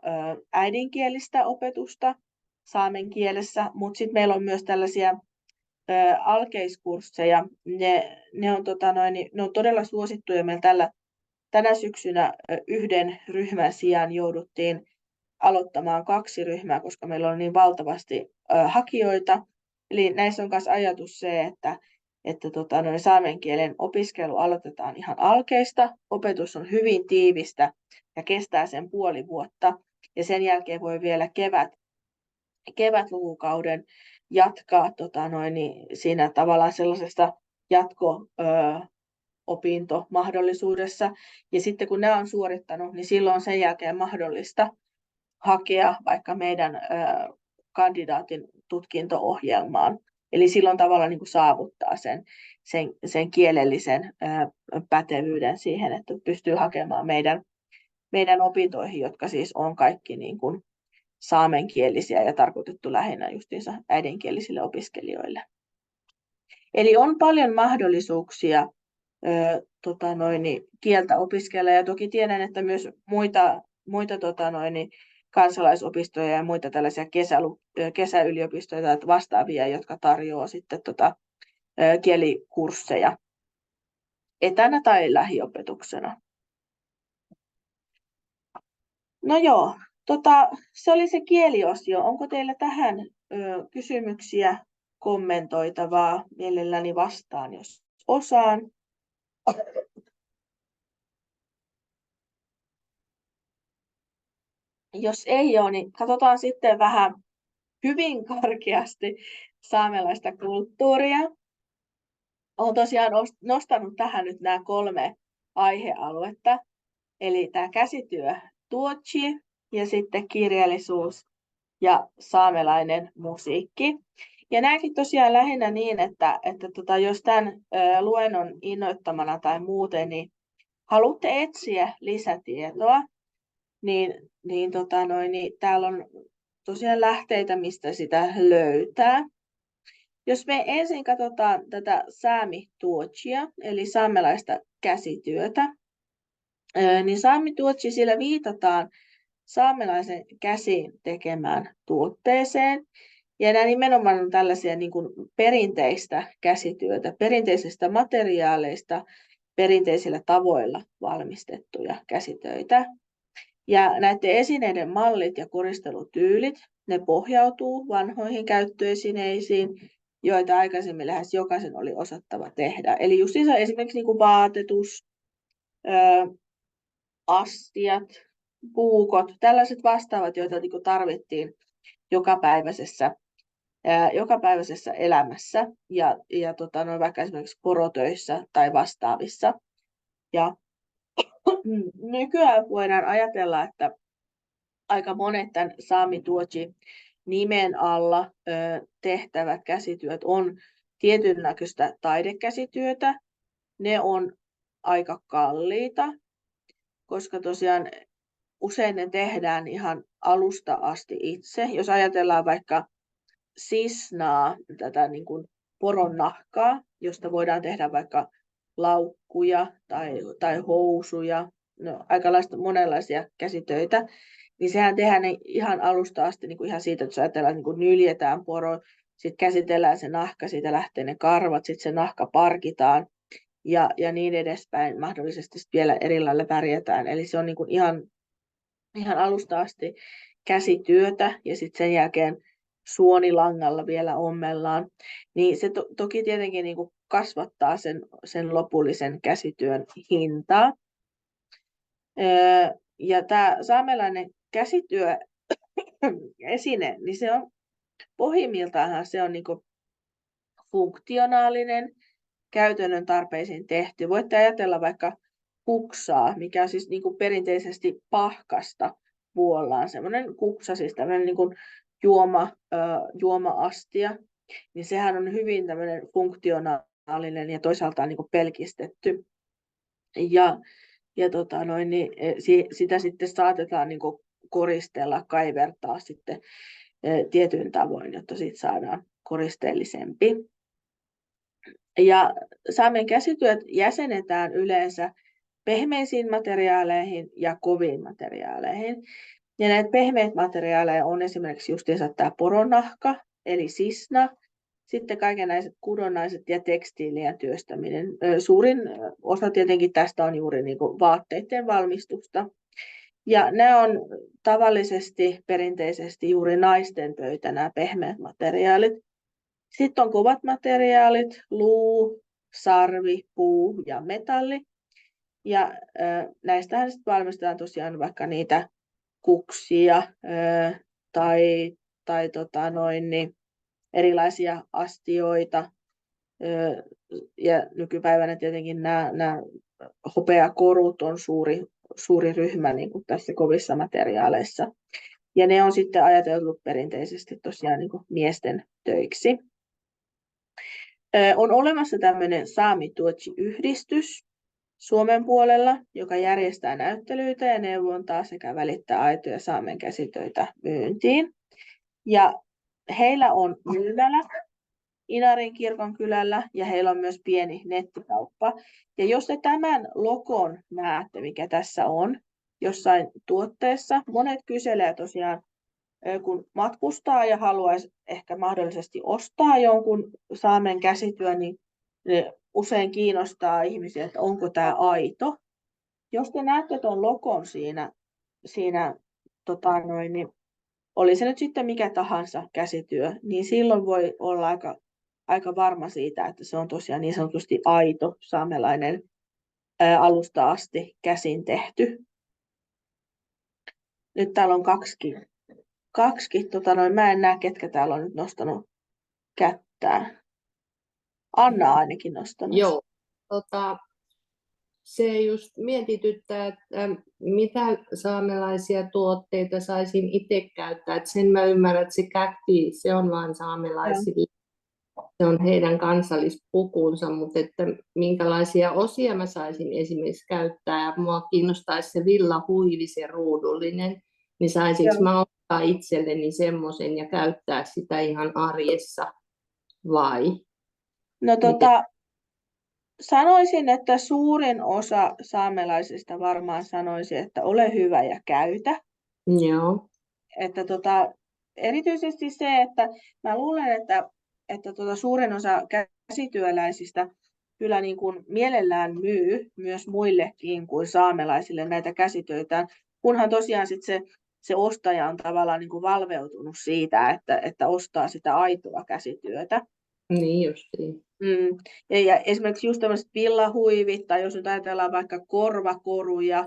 A: äidinkielistä opetusta saamen kielessä, mutta sitten meillä on myös tällaisia alkeiskursseja. Ne on todella suosittuja. Meillä tänä syksynä 1 ryhmän sijaan jouduttiin aloittamaan 2 ryhmää, koska meillä on niin valtavasti hakijoita. Eli näissä on myös ajatus se, että saamen kielen opiskelu aloitetaan ihan alkeista. Opetus on hyvin tiivistä ja kestää sen puoli vuotta. Ja sen jälkeen voi vielä kevätlukukauden jatkaa siinä tavallaan sellaisesta jatko-opintomahdollisuudessa. Ja sitten kun nämä on suorittanut, niin silloin on sen jälkeen mahdollista hakea vaikka meidän kandidaatin tutkinto-ohjelmaan. Eli silloin tavallaan niin kuin saavuttaa sen kielellisen pätevyyden siihen, että pystyy hakemaan meidän opintoihin, jotka siis on kaikki niin kuin saamenkielisiä ja tarkoitettu lähinnä justiinsa äidinkielisille opiskelijoille. Eli on paljon mahdollisuuksia kieltä opiskella, ja toki tiedän, että myös muita kansalaisopistoja ja muita tällaisia kesäyliopistoja tai vastaavia, jotka tarjoaa sitten kielikursseja etänä tai lähiopetuksena. No joo, se oli se kieliosio. Onko teillä tähän kysymyksiä, kommentoitavaa? Mielelläni vastaan, jos osaan. Jos ei ole, niin katsotaan sitten vähän hyvin karkeasti saamelaista kulttuuria. Olen tosiaan nostanut tähän nyt nämä 3 aihealuetta. Eli tämä käsityö tuotsi ja sitten kirjallisuus ja saamelainen musiikki. Ja nämäkin tosiaan lähinnä niin, että jos tämän luennon innoittamana tai muuten, niin haluatte etsiä lisätietoa, niin täällä on tosiaan lähteitä, mistä sitä löytää. Jos me ensin katsotaan tätä saamituotsia, eli saamelaista käsityötä, niin saamituotsi sillä viitataan saamelaisen käsin tekemään tuotteeseen. Ja nämä nimenomaan on tällaisia niin kuin perinteistä käsityötä, perinteisistä materiaaleista, perinteisillä tavoilla valmistettuja käsitöitä. Ja näiden esineiden mallit ja koristelutyylit, ne pohjautuu vanhoihin käyttöesineisiin, joita aikaisemmin lähes jokaisen oli osattava tehdä. Eli justiinsa esimerkiksi niin kuin vaatetus, astiat, puukot, tällaiset vastaavat, joita niin kuin tarvittiin jokapäiväisessä elämässä ja vaikka esimerkiksi porotöissä tai vastaavissa. Ja nykyään voidaan ajatella, että aika monet tämän saamituotsi nimen alla tehtävät käsityöt on tietyn näköistä taidekäsityötä. Ne on aika kalliita, koska tosiaan usein ne tehdään ihan alusta asti itse. Jos ajatellaan vaikka sisnaa, tätä niin kuin poron nahkaa, josta voidaan tehdä vaikka laukkuja tai housuja, no, aikalaista monenlaisia käsitöitä, niin sehän tehdään ihan alusta asti niin kuin ihan siitä, että jos ajatellaan, niin kuin nyljetään poro, sitten käsitellään se nahka, siitä lähtee ne karvat, sitten se nahka parkitaan ja niin edespäin, mahdollisesti vielä eri lailla pärjätään. Eli se on niin kuin ihan alusta asti käsityötä ja sitten sen jälkeen suonilangalla vielä ommellaan, niin se toki tietenkin niin kuin kasvattaa sen lopullisen käsityön hintaa. Ja tämä saamelainen käsityöesine, niin se on pohjimmiltaan se on niin kuin funktionaalinen, käytännön tarpeisiin tehty. Voitte ajatella vaikka kuksaa, mikä on siis niin kuin perinteisesti pahkasta vuollaan. Semmoinen kuksa, siis tämmöinen niin kuin juoma-astia, niin sehän on hyvin tämmöinen funktionaalinen ja toisaalta niin kuin pelkistetty. Ja sitä sitten saatetaan niin kuin koristella, kaivertaa sitten tietyin tavoin, jotta siitä saadaan koristeellisempi. Ja saamen käsityöt jäsenetään yleensä pehmeisiin materiaaleihin ja koviin materiaaleihin. Ja näitä pehmeitä materiaaleja on esimerkiksi justiinsa tämä poronnahka, eli sisna, sitten kaikenlaiset kudonnaiset ja tekstiilien työstäminen. Suurin osa tietenkin tästä on juuri niin kuin vaatteiden valmistusta. Ja nämä on tavallisesti, perinteisesti juuri naisten töitä, nämä pehmeät materiaalit. Sitten on kovat materiaalit, luu, sarvi, puu ja metalli. Ja näistähän sitten valmistetaan tosiaan vaikka niitä kuksia tai erilaisia astioita. Ja nykypäivänä tietenkin nämä hopeakorut on suuri ryhmä niin kuin tässä kovissa materiaaleissa. Ja ne on sitten ajateltu perinteisesti tosiaan niin kuin miesten töiksi. On olemassa tämmöinen Saamituotsi-yhdistys Suomen puolella, joka järjestää näyttelyitä ja neuvontaa sekä välittää aitoja saamen käsitöitä myyntiin. Ja heillä on myymälä Inarin kirkonkylällä ja heillä on myös pieni nettikauppa. Ja jos te tämän logon näette, mikä tässä on jossain tuotteessa, monet kyselee tosiaan, kun matkustaa ja haluaisi ehkä mahdollisesti ostaa jonkun saamen käsityön, niin usein kiinnostaa ihmisiä, että onko tämä aito. Jos te näette tuon logon siinä niin oli se nyt sitten mikä tahansa käsityö, niin silloin voi olla aika varma siitä, että se on tosiaan niin sanotusti aito saamelainen alusta asti käsin tehty. Nyt täällä on kaksikin mä en näe, ketkä täällä on nyt nostanut kättään. Anna ainakin nostanut.
D: Joo, se just mietityttää, että mitä saamelaisia tuotteita saisin itse käyttää. Että sen mä ymmärrän, että se käkki, se on vain saamelaisille. Se on heidän kansallispukunsa, mutta että minkälaisia osia mä saisin esimerkiksi käyttää. Ja mua kiinnostaisi se villahuivi, se ruudullinen, niin saisinko mä ottaa itselleni semmoisen ja käyttää sitä ihan arjessa vai?
A: No sanoisin, että suurin osa saamelaisista varmaan sanoisi, että ole hyvä ja käytä.
D: Joo.
A: Että erityisesti se, että mä luulen, että suurin osa käsityöläisistä kyllä niin kuin mielellään myy myös muillekin kuin saamelaisille näitä käsitöitään, kunhan tosiaan se ostaja on tavallaan niin kuin valveutunut siitä, että ostaa sitä aitoa käsityötä.
D: Niin justiin.
A: Ja esimerkiksi just tämmöiset villahuivit, tai jos nyt ajatellaan vaikka korvakoruja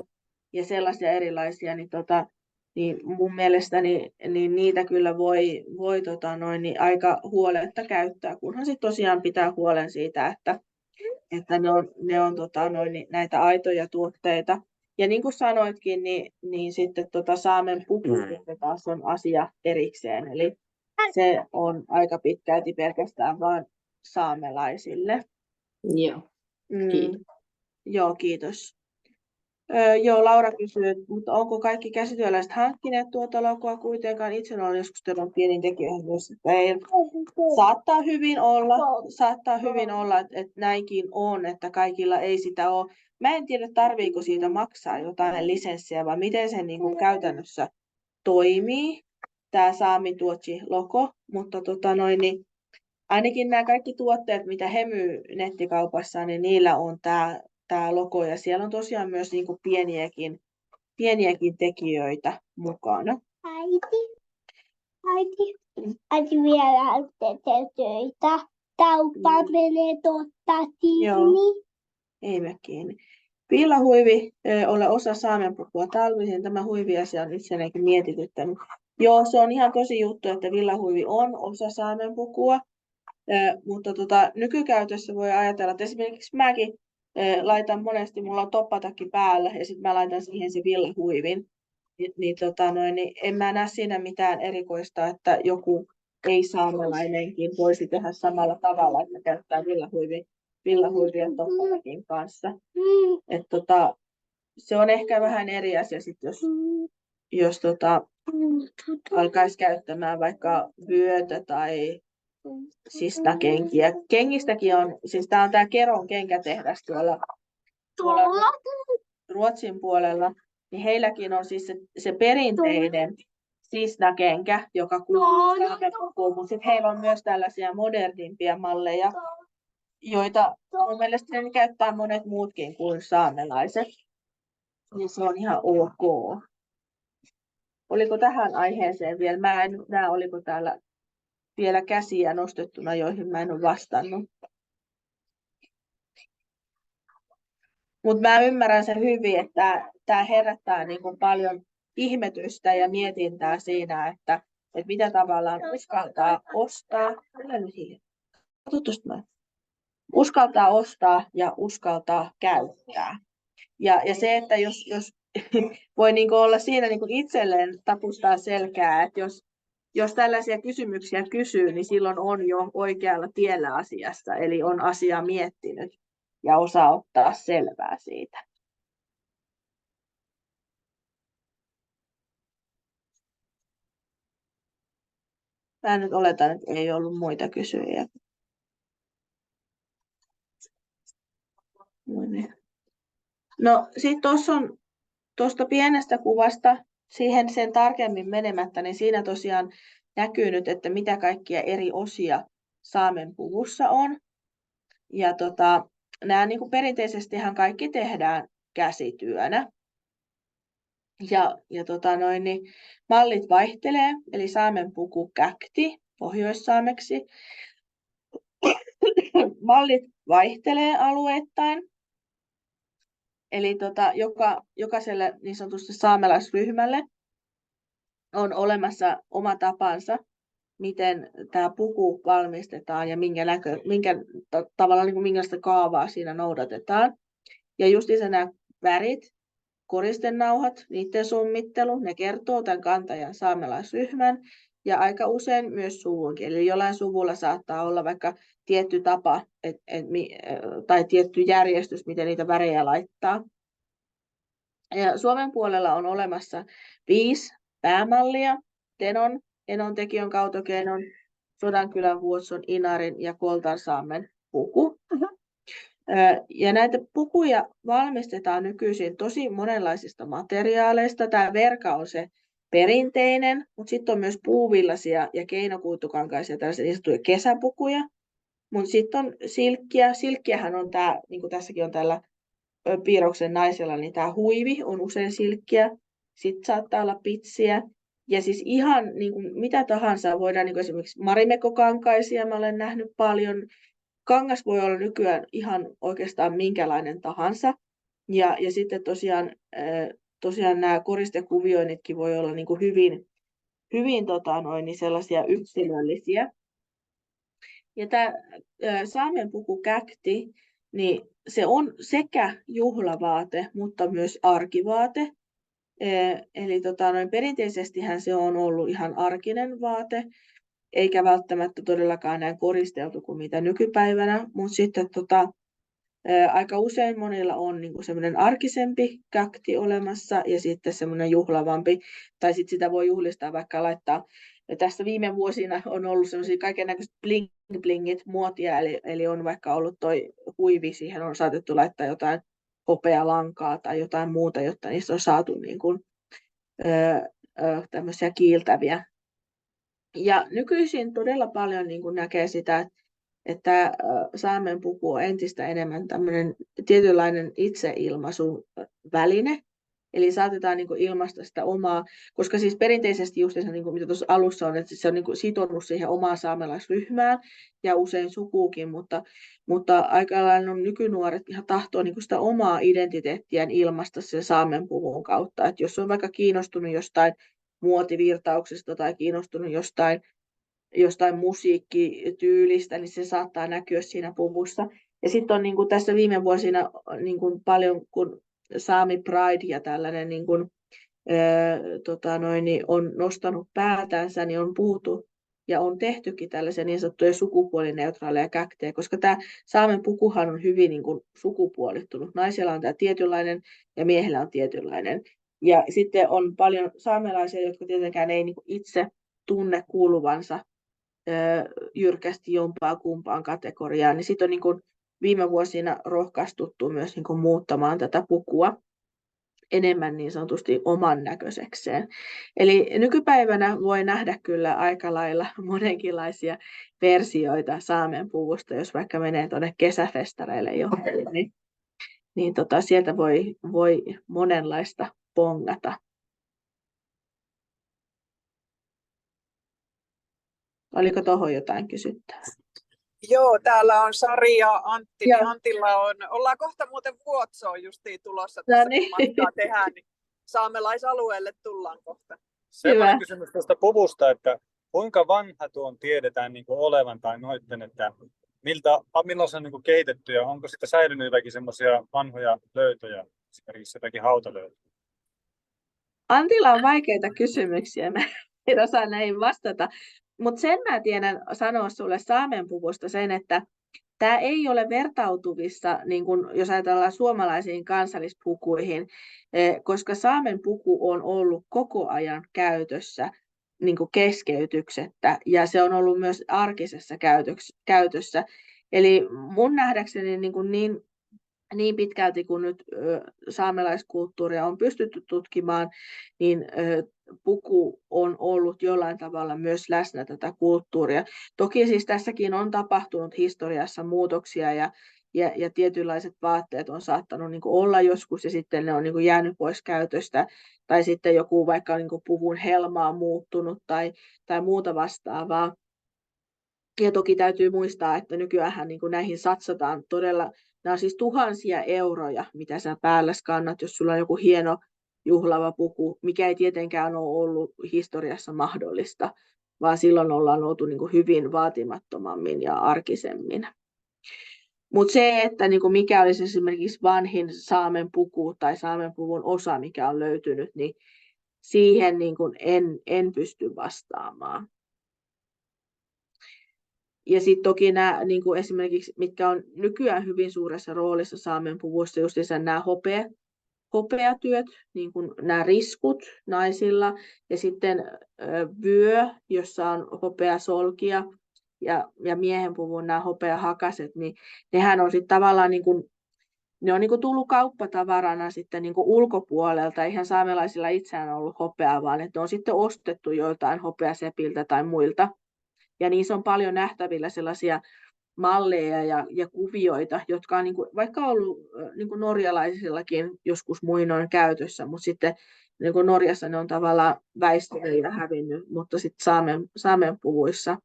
A: ja sellaisia erilaisia, niin mun mielestä niin niitä kyllä voi niin aika huoletta käyttää, kunhan sitten tosiaan pitää huolen siitä, että ne on niin näitä aitoja tuotteita. Ja niin kuin sanoitkin, niin sitten saamen puku taas on asia erikseen, eli se on aika pitkälti pelkästään vain saamelaisille.
D: Joo. Kiitos.
A: Joo, kiitos. Laura kysyy, mutta onko kaikki käsityöläiset hankkineet tuota logoa kuitenkaan? Itse olen joskus törmännyt pieniin tekijöihin myös, että ei. Saattaa hyvin olla, että näinkin on, että kaikilla ei sitä ole. Mä en tiedä, tarviiko siitä maksaa jotain lisenssiä, vai miten se niin kuin käytännössä toimii, tämä Saami Tuotsi-logo, mutta niin ainakin nämä kaikki tuotteet, mitä he myy nettikaupassa, niin niillä on tämä logo, ja siellä on tosiaan myös niin kuin pieniäkin tekijöitä mukana.
E: Äiti vielä töitä. Kauppa menee totta kiinni.
A: Ei mene kiinni. Villahuivi ole osa saamen pukua talvisin. Tämä huiviasia on itseänikin mietityttänyt. Joo, se on ihan tosi juttu, että villahuivi on osa saamen pukua. Mutta nykykäytössä voi ajatella, että esimerkiksi mäkin laitan monesti, mulla on toppatakki päällä ja sitten mä laitan siihen se villahuivin. Niin en mä näe siinä mitään erikoista, että joku ei-saamelainenkin voisi tehdä samalla tavalla, että käyttää villahuivia toppatakin kanssa. Se on ehkä vähän eri asia, sit jos alkaisi käyttämään vaikka vyötä tai sisnakenkiä. Kengistäkin on, siis tää on tää Keron kenkätehdas tuolla Ruotsin puolella, niin heilläkin on siis se perinteinen sisnakenkä, joka kuuluu saamepukuun, mutta sitten heillä on myös tällaisia modernimpia malleja, joita mun mielestä ne käyttää monet muutkin kuin saamelaiset. Niin se on ihan ok. Oliko tähän aiheeseen vielä? Mä en näe, oliko täällä vielä käsiä nostettuna, joihin mä en ole vastannut. Mutta mä ymmärrän sen hyvin, että tämä herättää niin kuin paljon ihmetystä ja mietintää siinä, että mitä tavallaan uskaltaa ostaa. Uskaltaa ostaa ja uskaltaa käyttää. Ja se, että jos voi niin kuin olla siinä niin kuin itselleen tapustaa selkää, että jos tällaisia kysymyksiä kysyy, niin silloin on jo oikealla tiellä asiassa, eli on asiaa miettinyt ja osaa ottaa selvää siitä. Mä nyt oletan, että ei ollut muita kysyjiä. No sitten tuosta pienestä kuvasta siihen sen tarkemmin menemättä, niin siinä tosiaan näkyy nyt, että mitä kaikkia eri osia saamen puvussa on. Ja nämä niin kuin perinteisestihan kaikki tehdään käsityönä. Niin mallit vaihtelee, eli saamen puku käkti pohjoissaameksi. Mallit vaihtelee alueittain. Eli jokaiselle niin sanotusti saamelaisryhmälle on olemassa oma tapansa, miten tämä puku valmistetaan ja tavallaan niin kuin minkälaista kaavaa siinä noudatetaan. Ja justiinsa nämä värit, koristenauhat, niiden summittelu, ne kertoo tämän kantajan saamelaisryhmän ja aika usein myös suvunkin. Eli jollain suvulla saattaa olla vaikka tietty tapa tai tietty järjestys, miten niitä värejä laittaa. Ja Suomen puolella on olemassa 5 päämallia: Tenon, Enontekiön, Kautokenon, Sodankylän, Vuotson, Inarin ja Koltarsaamen puku. Ja näitä pukuja valmistetaan nykyisin tosi monenlaisista materiaaleista. Tämä verka on se perinteinen, mutta sitten on myös puuvillaisia ja keinokuitukankaisia tällaisia niin sanottuja kesäpukuja. Mutta sitten on silkkiä. Silkkiähän on tämä, niin kuin tässäkin on tällä piirroksen naisella, niin tämä huivi on usein silkkiä. Sitten saattaa olla pitsiä. Ja siis ihan niin kuin mitä tahansa voidaan, niin kuin esimerkiksi marimekkokankaisia mä olen nähnyt paljon. Kangas voi olla nykyään ihan oikeastaan minkälainen tahansa. Ja sitten tosiaan nämä koristekuvioinnitkin voi olla niin kuin hyvin niin sellaisia yksilöllisiä. Ja tämä saamen puku käkti, niin se on sekä juhlavaate, mutta myös arkivaate. Eli perinteisestihän se on ollut ihan arkinen vaate, eikä välttämättä todellakaan näin koristeltu kuin mitä nykypäivänä, mutta sitten aika usein monilla on niin semmoinen arkisempi käkti olemassa ja sitten semmoinen juhlavampi, tai sitten sitä voi juhlistaa vaikka laittaa. Ja tässä viime vuosina on ollut semmoisia kaikennäköiset bling-blingit muotia, eli on vaikka ollut toi huivi, siihen on saatettu laittaa jotain hopealankaa tai jotain muuta, jotta niistä on saatu niin kuin, tämmöisiä kiiltäviä. Ja nykyisin todella paljon niin kuin näkee sitä, että saamen puku on entistä enemmän tämmöinen tietynlainen itseilmaisun väline. Eli saatetaan niin kuin ilmaista sitä omaa, koska siis perinteisesti just niin kuin mitä tuossa alussa on, että se on niin kuin sitonut siihen omaan saamelaisryhmään ja usein sukuukin, mutta aika lailla nykynuoret ihan tahtoo niin kuin sitä omaa identiteettiään ilmaista sen saamen puvun kautta. Että jos on vaikka kiinnostunut jostain muotivirtauksesta tai kiinnostunut jostain musiikkityylistä, niin se saattaa näkyä siinä puvussa. Ja sitten on niin kuin tässä viime vuosina niin kuin paljon, kun Sami Pride ja tällainen niin kuin, niin on nostanut päätänsä, niin on puhuttu ja on tehtykin tällaisia niin sanottuja sukupuolineutraaleja käktejä, koska tämä saamen pukuhan on hyvin niin kuin sukupuolittunut. Naisella on tämä tietynlainen ja miehellä on tietynlainen. Ja sitten on paljon saamelaisia, jotka tietenkään ei niin kuin itse tunne kuuluvansa jyrkästi jompaan kumpaan kategoriaan, niin sitten on niin kuin viime vuosina rohkaistuttu myös niin kuin muuttamaan tätä pukua enemmän niin sanotusti oman näköisekseen. Eli nykypäivänä voi nähdä kyllä aika lailla monenkinlaisia versioita saamen puvusta, jos vaikka menee tuonne kesäfestareille johonkin, niin sieltä voi monenlaista pongata. Oliko tuohon jotain kysyttävää?
B: Joo, täällä on Sari ja Antti.
A: Joo.
B: Niin Antilla ollaan kohta muuten Vuotsoon justiin tulossa tässä,
A: No niin.
B: kun matkaa tehdään, niin saamelaisalueelle tullaan kohta.
C: Sellainen kysymys tuosta puvusta, että kuinka vanha tuon tiedetään niin kuin olevan tai noitten, että milloin se on niin kuin kehitetty ja onko sitä säilynyt jotakin semmoisia vanhoja löytöjä, esimerkiksi jotakin hautalöytöjä?
A: Antilla on vaikeita kysymyksiä, mä en osaa näihin vastata, mutta sen mä tiedän sanoa sulle saamen puvusta sen, että tämä ei ole vertautuvissa, niin kun, jos ajatellaan suomalaisiin kansallispukuihin, koska saamen puku on ollut koko ajan käytössä niin kuin keskeytyksettä ja se on ollut myös arkisessa käytössä. Eli mun nähdäkseni niin niin pitkälti kun nyt saamelaiskulttuuria on pystytty tutkimaan, niin puku on ollut jollain tavalla myös läsnä tätä kulttuuria. Toki siis tässäkin on tapahtunut historiassa muutoksia ja tietynlaiset vaatteet on saattanut niin kuin olla joskus ja sitten ne on niin kuin jäänyt pois käytöstä tai sitten joku vaikka niin kuin puvun helma on muuttunut tai muuta vastaavaa. Ja toki täytyy muistaa, että nykyään niin kuin näihin satsataan todella, nämä on siis tuhansia euroja, mitä sä päällä kannat, jos sulla on joku hieno juhlava puku, mikä ei tietenkään ole ollut historiassa mahdollista, vaan silloin ollaan oltu niin kuin hyvin vaatimattomammin ja arkisemmin. Mutta se, että niin kuin mikä olisi esimerkiksi vanhin saamen puku tai saamen puvun osa, mikä on löytynyt, niin siihen niin kuin en pysty vastaamaan. Ja sitten toki nämä niin kuin esimerkiksi, mitkä on nykyään hyvin suuressa roolissa saamen puvuissa, just nämä hopeatyöt, niin kuin nämä riskut naisilla, ja sitten vyö, jossa on hopeasolkia, ja miehen puvun nämä hopeahakaset, niin nehän on sitten tavallaan niin kuin, ne on niin kuin tullut kauppatavarana sitten niin kuin ulkopuolelta, eihän saamelaisilla itseään ollut hopeaa, vaan että ne on sitten ostettu joiltain hopeasepiltä tai muilta. Ja niissä on paljon nähtävillä sellaisia malleja ja kuvioita, jotka on niin kuin, vaikka ollut niin kuin norjalaisillakin joskus muinoin käytössä, mutta sitten niin kuin Norjassa ne on tavallaan väistynyt ja hävinnyt, mutta sitten saamen puvuissa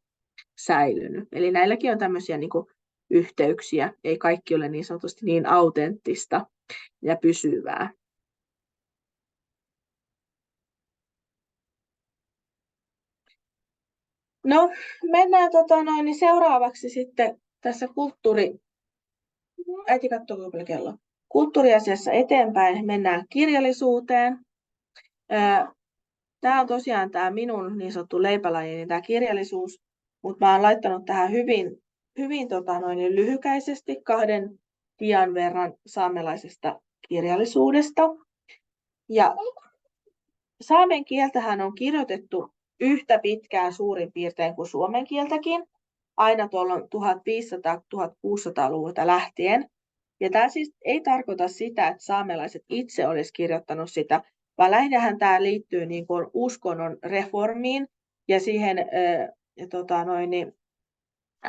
A: säilynyt. Eli näilläkin on tämmöisiä niin kuin yhteyksiä, ei kaikki ole niin sanotusti niin autenttista ja pysyvää. No, mennään niin seuraavaksi sitten tässä äiti katsoo kyllä kello. Kulttuuriasiassa eteenpäin mennään kirjallisuuteen. Tämä on tosiaan tämä minun niin sanottu leipälajini, tämä kirjallisuus, mutta mä oon laittanut tähän hyvin lyhykäisesti 2 dian verran saamelaisesta kirjallisuudesta. Ja saamen kieltähän on kirjoitettu yhtä pitkään suurin piirtein kuin suomen kieltäkin, aina tuolla 1500-1600-luvulta lähtien. Ja tämä siis ei tarkoita sitä, että saamelaiset itse olisi kirjoittanut sitä, vaan lähinnähän tämä liittyy niin kuin uskonnon reformiin ja siihen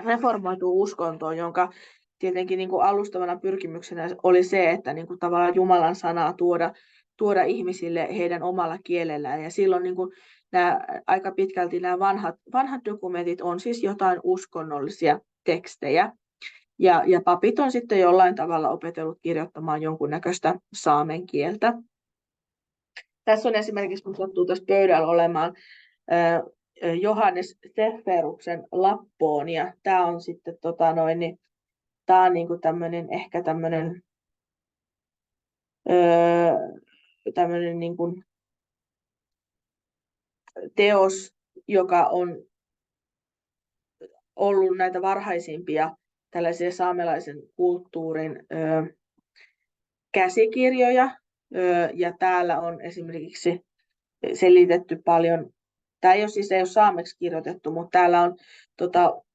A: reformoituun uskontoon, jonka tietenkin niin kuin alustavana pyrkimyksenä oli se, että niin kuin tavallaan Jumalan sanaa tuoda ihmisille heidän omalla kielellään. Ja silloin niin kuin aika pitkälti nämä vanhat dokumentit on siis jotain uskonnollisia tekstejä. Ja papit on sitten jollain tavalla opetellut kirjoittamaan jonkunnäköistä saamen kieltä. Tässä on esimerkiksi, kun sattuu tässä pöydällä olemaan, Johannes Seferuksen Lappoonia. Tämä on sitten tämä on niinku ehkä tämmöinen niinku teos, joka on ollut näitä varhaisimpia tällaisia saamelaisen kulttuurin käsikirjoja. Ja täällä on esimerkiksi selitetty paljon. Tämä ei ole saameksi kirjoitettu, mutta täällä on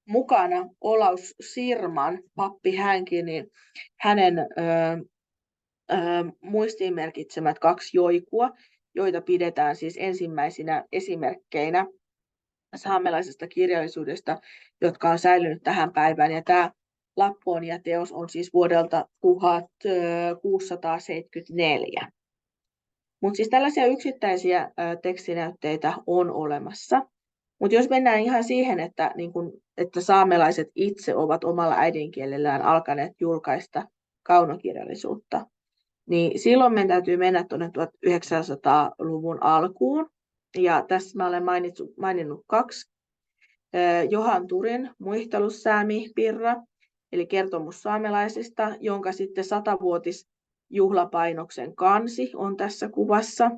A: mukana Olaus Sirman, pappi hänkin, niin hänen muistiinmerkitsemät 2 joikua, joita pidetään siis ensimmäisinä esimerkkeinä saamelaisesta kirjallisuudesta, jotka on säilynyt tähän päivään. Ja tämä Lappoonia-teos on siis vuodelta 1674. Mutta siis tällaisia yksittäisiä tekstinäytteitä on olemassa. Mutta jos mennään ihan siihen, että saamelaiset itse ovat omalla äidinkielellään alkaneet julkaista kaunokirjallisuutta, niin silloin meidän täytyy mennä tuonne 1900-luvun alkuun. Ja tässä mä olen maininnut 2. Johan Turin Muistelussäämi-pirra, eli kertomus saamelaisista, jonka sitten 100-vuotisjuhlapainoksen kansi on tässä kuvassa.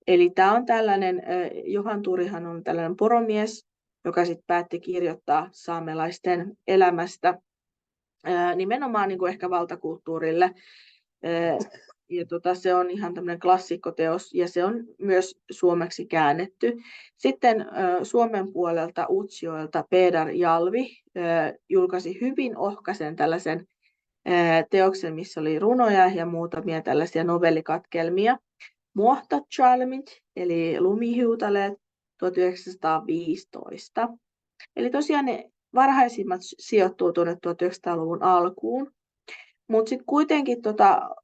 A: Eli tämä on tällainen, Johan Turihan on tällainen poromies, joka sitten päätti kirjoittaa saamelaisten elämästä nimenomaan niin kuin ehkä valtakulttuurille. Ja se on ihan tämmöinen klassikkoteos ja se on myös suomeksi käännetty. Sitten Suomen puolelta Utsjoelta Pedar Jalvi julkaisi hyvin ohkaisen tällaisen teoksen, missä oli runoja ja muutamia tällaisia novellikatkelmia. Muohtachalmit, eli lumihiutaleet, 1915. Eli tosiaan ne varhaisimmat sijoittuu tuonne 1900-luvun alkuun. Mutta sitten kuitenkin,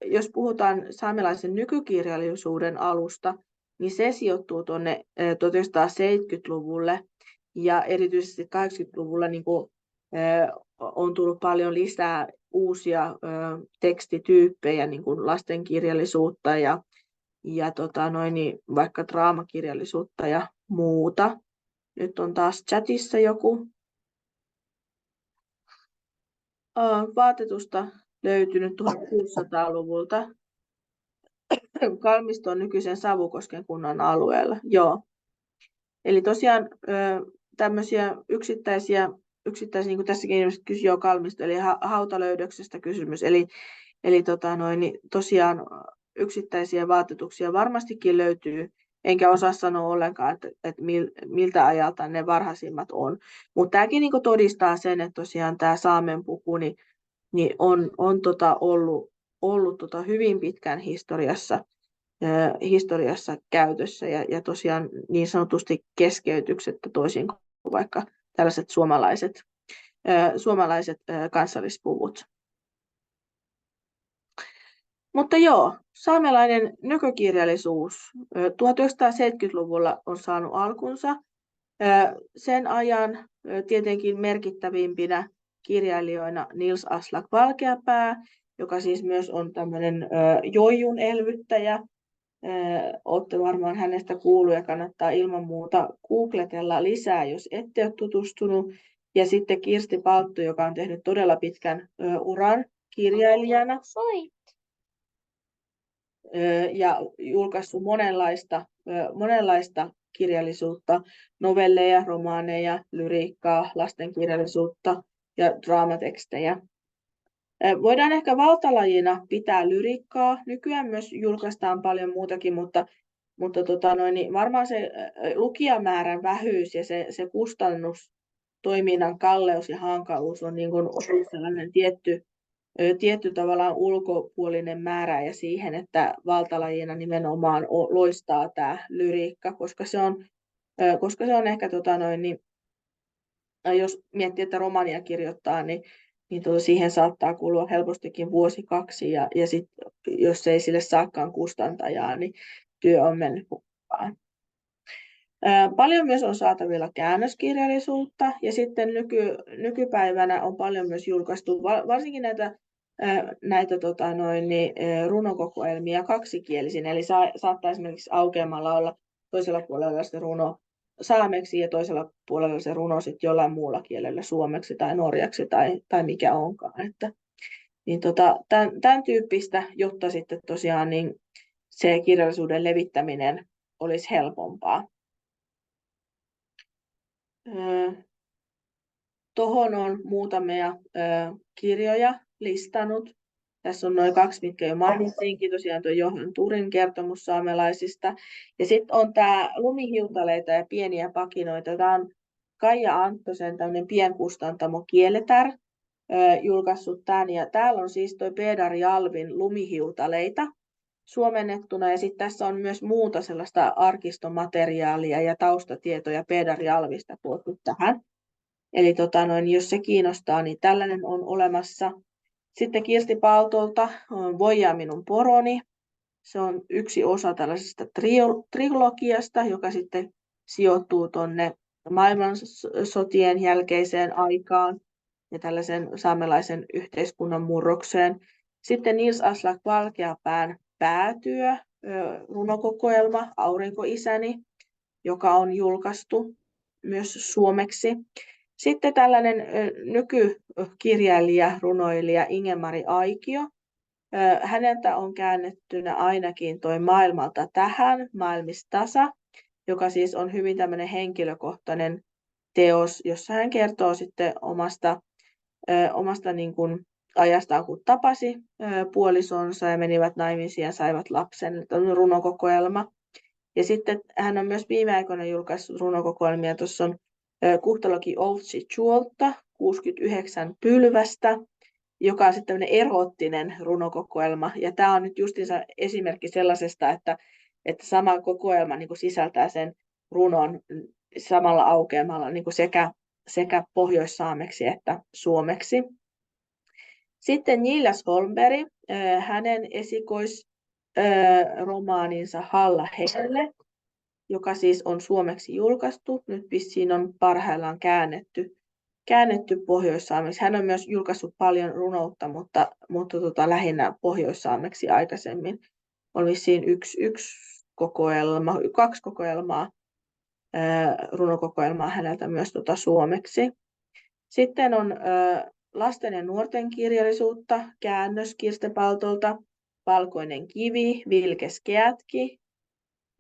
A: jos puhutaan saamelaisen nykykirjallisuuden alusta, niin se sijoittuu tuonne 1970-luvulle ja erityisesti 80-luvulla niin on tullut paljon lisää uusia tekstityyppejä, niin kuin lastenkirjallisuutta ja vaikka draamakirjallisuutta ja muuta. Nyt on taas chatissa joku vaatetusta löytynyt 1600-luvulta. Kalmisto on nykyisen Savukosken kunnan alueella. Joo. Eli tosiaan tämmöisiä yksittäisiä niin kuin tässäkin ihmiset kysyy jo Kalmisto, eli hautalöydöksestä kysymys. Eli tosiaan yksittäisiä vaatetuksia varmastikin löytyy, enkä osaa sanoa ollenkaan, että miltä ajalta ne varhaisimmat on. Mutta tämäkin niin kuin todistaa sen, että tosiaan tämä saamenpuku niin on ollut hyvin pitkän historiassa käytössä ja tosiaan niin sanotusti keskeytyksettä toisin kuin vaikka tällaiset suomalaiset kansallispuvut. Mutta joo, saamelainen nykykirjallisuus 1970-luvulla on saanut alkunsa. Sen ajan tietenkin merkittävimpinä kirjailijoina Nils Aslak Valkeapää, joka siis myös on tämmöinen joijun elvyttäjä. Olette varmaan hänestä kuullut ja kannattaa ilman muuta googletella lisää, jos ette ole tutustunut. Ja sitten Kirsti Palttu, joka on tehnyt todella pitkän uran kirjailijana ja julkaissut monenlaista kirjallisuutta, novelleja, romaaneja, lyriikkaa, lastenkirjallisuutta ja draamatekstejä. Voidaan ehkä valtalajina pitää lyriikkaa. Nykyään myös julkaistaan paljon muutakin, mutta varmaan se lukijamäärän vähyys ja se kustannus, toiminnan kalleus ja hankaluus on niin kuin ollut sellainen tietty tavallaan ulkopuolinen määrä ja siihen, että valtalajina nimenomaan loistaa tämä lyriikka, koska se on ehkä jos miettii, että romania kirjoittaa, niin siihen saattaa kulua helpostikin vuosi, kaksi, ja sit, jos ei sille saakaan kustantajaa, niin työ on mennyt hukkaan. Paljon myös on saatavilla käännöskirjallisuutta, ja sitten nykypäivänä on paljon myös julkaistu varsinkin näitä runokokoelmia kaksikielisin, eli saattaa esimerkiksi aukeamalla olla toisella puolella se runo saameksi ja toisella puolella se runo sitten jollain muulla kielellä, suomeksi tai norjaksi tai mikä onkaan. Tämän tyyppistä, jotta sitten tosiaan niin se kirjallisuuden levittäminen olisi helpompaa. Tuohon on muutamia kirjoja listannut. Tässä on noin 2, mitkä jo mainitsinkin, tosiaan tuo Johan Turin kertomus saamelaisista. Ja sitten on tämä Lumihiutaleita ja pieniä pakinoita. Tämä on Kaija Anttosen tämmöinen pienkustantamo Kieletär julkaissut tämän. Ja täällä on siis tuo Pedar Jalvin Lumihiutaleita suomennettuna. Ja sitten tässä on myös muuta sellaista arkistomateriaalia ja taustatietoja Pedar Jalvista koottu tähän. Eli jos se kiinnostaa, niin tällainen on olemassa. Sitten Kirsti Paltolta on Voijaa minun poroni. Se on yksi osa tällaisesta trilogiasta, joka sitten sijoittuu tuonne maailmansotien jälkeiseen aikaan ja tällaisen saamelaisen yhteiskunnan murrokseen. Sitten Nils Aslak Valkeapään päätyö, runokokoelma Aurinkoisäni, joka on julkaistu myös suomeksi. Sitten tällainen nykykirjailija, runoilija Ingemari Aikio. Häneltä on käännettynä ainakin toi Maailmalta tähän, Maailmistasa, joka siis on hyvin tämmöinen henkilökohtainen teos, jossa hän kertoo sitten omasta niin kuin ajastaan, kun tapasi puolisonsa ja menivät naimisiin ja saivat lapsen. Tämä on runokokoelma. Ja sitten hän on myös viime aikoina julkaissut runokokoelmia. Tuossa on Kuhtaloki Outsi Chuolta, 69 pylvästä joka on sitten tämmöinen eroottinen runokokoelma. Ja tämä on nyt justiinsa esimerkki sellaisesta, että sama kokoelma niin kuin sisältää sen runon samalla aukeamalla niin kuin sekä pohjoissaameksi että suomeksi. Sitten Niilas Holmberg, hänen esikoisromaaninsa Halla Helle, joka siis on suomeksi julkaistu. Nyt vissiin on parhaillaan käännetty pohjoissaameksi. Hän on myös julkaissut paljon runoutta, mutta lähinnä pohjoissaameksi aikaisemmin. On vissiin kaksi kokoelmaa, runokokoelmaa häneltä myös suomeksi. Sitten on lasten ja nuorten kirjallisuutta, käännös Kirste Paltolta, Valkoinen kivi, Vilkes Keätki.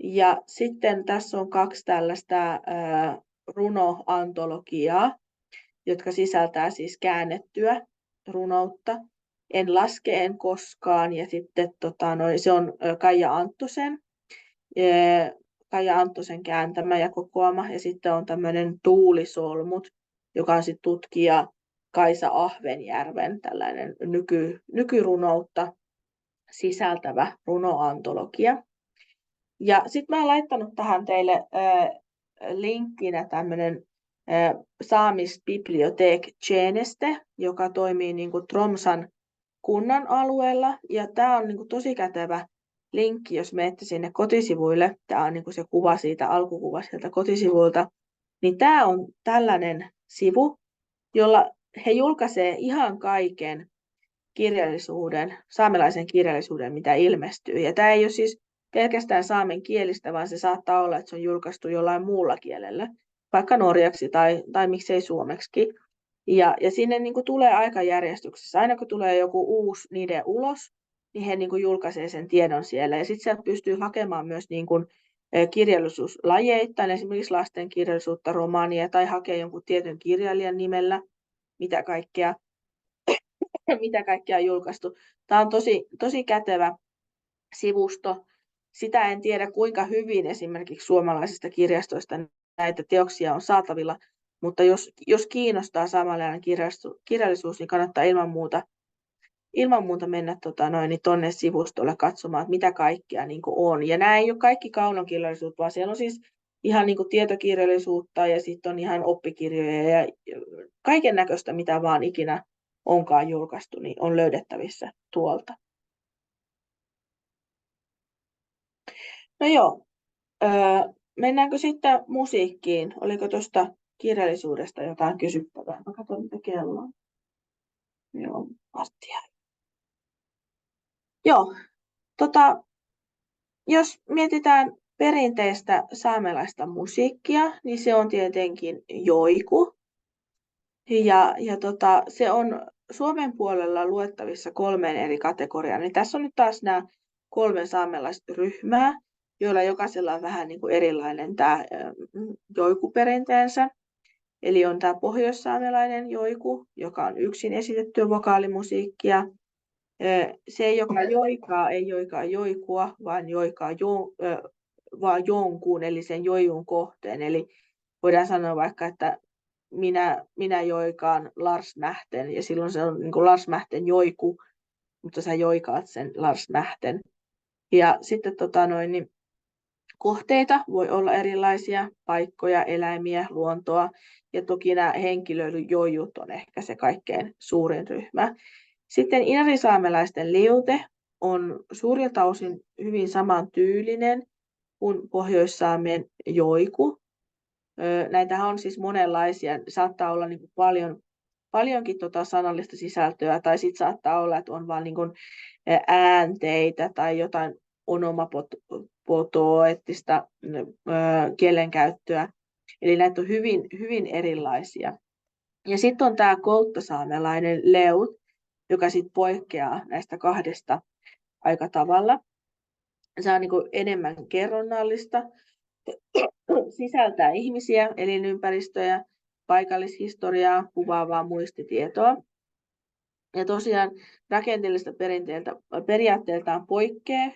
A: Ja sitten tässä on 2 tällaista runoantologiaa, jotka sisältää siis käännettyä runoutta. En laske, en koskaan. Ja sitten se on Kaija Anttosen kääntämä ja kokoama. Ja sitten on tämmöinen Tuulisolmut, joka on sitten tutkija Kaisa Ahvenjärven tällainen nykyrunoutta sisältävä runoantologia. Ja sitten mä olen laittanut tähän teille linkkinä tämmöinen Saamisbibliotek-tjeneste, joka toimii niin kuin Tromsan kunnan alueella. Ja tämä on niin kuin tosi kätevä linkki, jos menette sinne kotisivuille. Tämä on niin kuin se kuva siitä, alkukuva sieltä kotisivuilta. Niin tämä on tällainen sivu, jolla he julkaisee ihan kaiken saamelaisen kirjallisuuden, mitä ilmestyy. Ja tämä ei ole siis pelkästään saamen kielistä, vaan se saattaa olla, että se on julkaistu jollain muulla kielellä, vaikka norjaksi tai miksei suomeksi. Ja sinne niin kuin tulee aikajärjestyksessä. Aina kun tulee joku uusi niiden ulos, niin he niin kuin julkaisee sen tiedon siellä. Ja sitten sieltä pystyy hakemaan myös niin kuin kirjallisuuslajeittain, esimerkiksi lasten kirjallisuutta, romaania, tai hakea jonkun tietyn kirjailijan nimellä, mitä kaikkea on julkaistu. Tämä on tosi kätevä sivusto. Sitä en tiedä, kuinka hyvin esimerkiksi suomalaisista kirjastoista näitä teoksia on saatavilla, mutta jos kiinnostaa samanlainen kirjallisuus, niin kannattaa ilman muuta mennä tuonne sivustolle katsomaan, että mitä kaikkea niin kuin on. Ja nämä ei ole kaikki kaunokirjallisuutta, vaan siellä on siis ihan niin kuin tietokirjallisuutta ja sitten on ihan oppikirjoja ja kaiken näköistä, mitä vaan ikinä onkaan julkaistu, niin on löydettävissä tuolta. No joo, mennäänkö sitten musiikkiin? Oliko tuosta kirjallisuudesta jotain kysyttävää? Mä katson, mitä kello on. Joo, varttia. Joo, jos mietitään perinteistä saamelaista musiikkia, niin se on tietenkin joiku. Ja se on Suomen puolella luettavissa 3 eri kategoriaan. Niin tässä on nyt taas nämä 3 saamelaisryhmää, joilla jokaisella on vähän niin kuin erilainen tämä joikuperinteensä. Eli on tämä pohjoissaamelainen joiku, joka on yksin esitettyä vokaalimusiikkia. Se, joka joikaa, ei joikaa joikua, vaan joikaa vaan jonkun, eli sen joijun kohteen. Eli voidaan sanoa vaikka, että minä joikaan Lars Mähten, ja silloin se on niin kuin Lars Mähten joiku, mutta sä joikaat sen Lars Mähten. Ja sitten niin kohteita voi olla erilaisia, paikkoja, eläimiä, luontoa, ja toki nämä henkilöjoijut on ehkä se kaikkein suurin ryhmä. Sitten inarisaamelaisten liute on suurilta osin hyvin samantyylinen kuin pohjoissaamen joiku. Näitähän on siis monenlaisia. Saattaa olla niin kuin paljonkin sanallista sisältöä, tai sitten saattaa olla, että on vain niin kuin äänteitä tai jotain onomapotoeettista kielenkäyttöä. Eli näitä on hyvin, hyvin erilaisia. Ja sitten on tämä kolttasaamelainen leut, joka sitten poikkeaa näistä 2 aika tavalla. Se on niin kuin enemmän kerronnallista, sisältää ihmisiä, elinympäristöjä, paikallishistoriaa, kuvaavaa muistitietoa. Ja tosiaan rakenteellista periaatteeltaan poikkeaa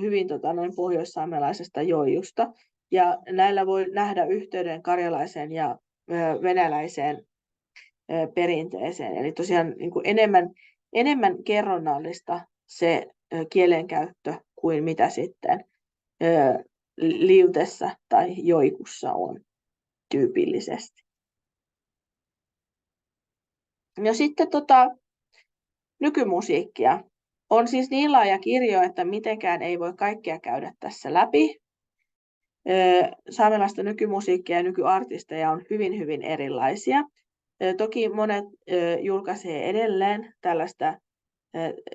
A: hyvin pohjoissaamelaisesta joijusta. Ja näillä voi nähdä yhteyden karjalaiseen ja venäläiseen perinteeseen. Eli tosiaan niin kuin enemmän kerronnallista se kielenkäyttö kuin mitä sitten liutessa tai joikussa on tyypillisesti. No sitten nykymusiikkia. On siis niin laaja kirjo, että mitenkään ei voi kaikkea käydä tässä läpi. Saamelaista nykymusiikkia ja nykyartisteja on hyvin, hyvin erilaisia. Toki monet julkaisee edelleen tällaista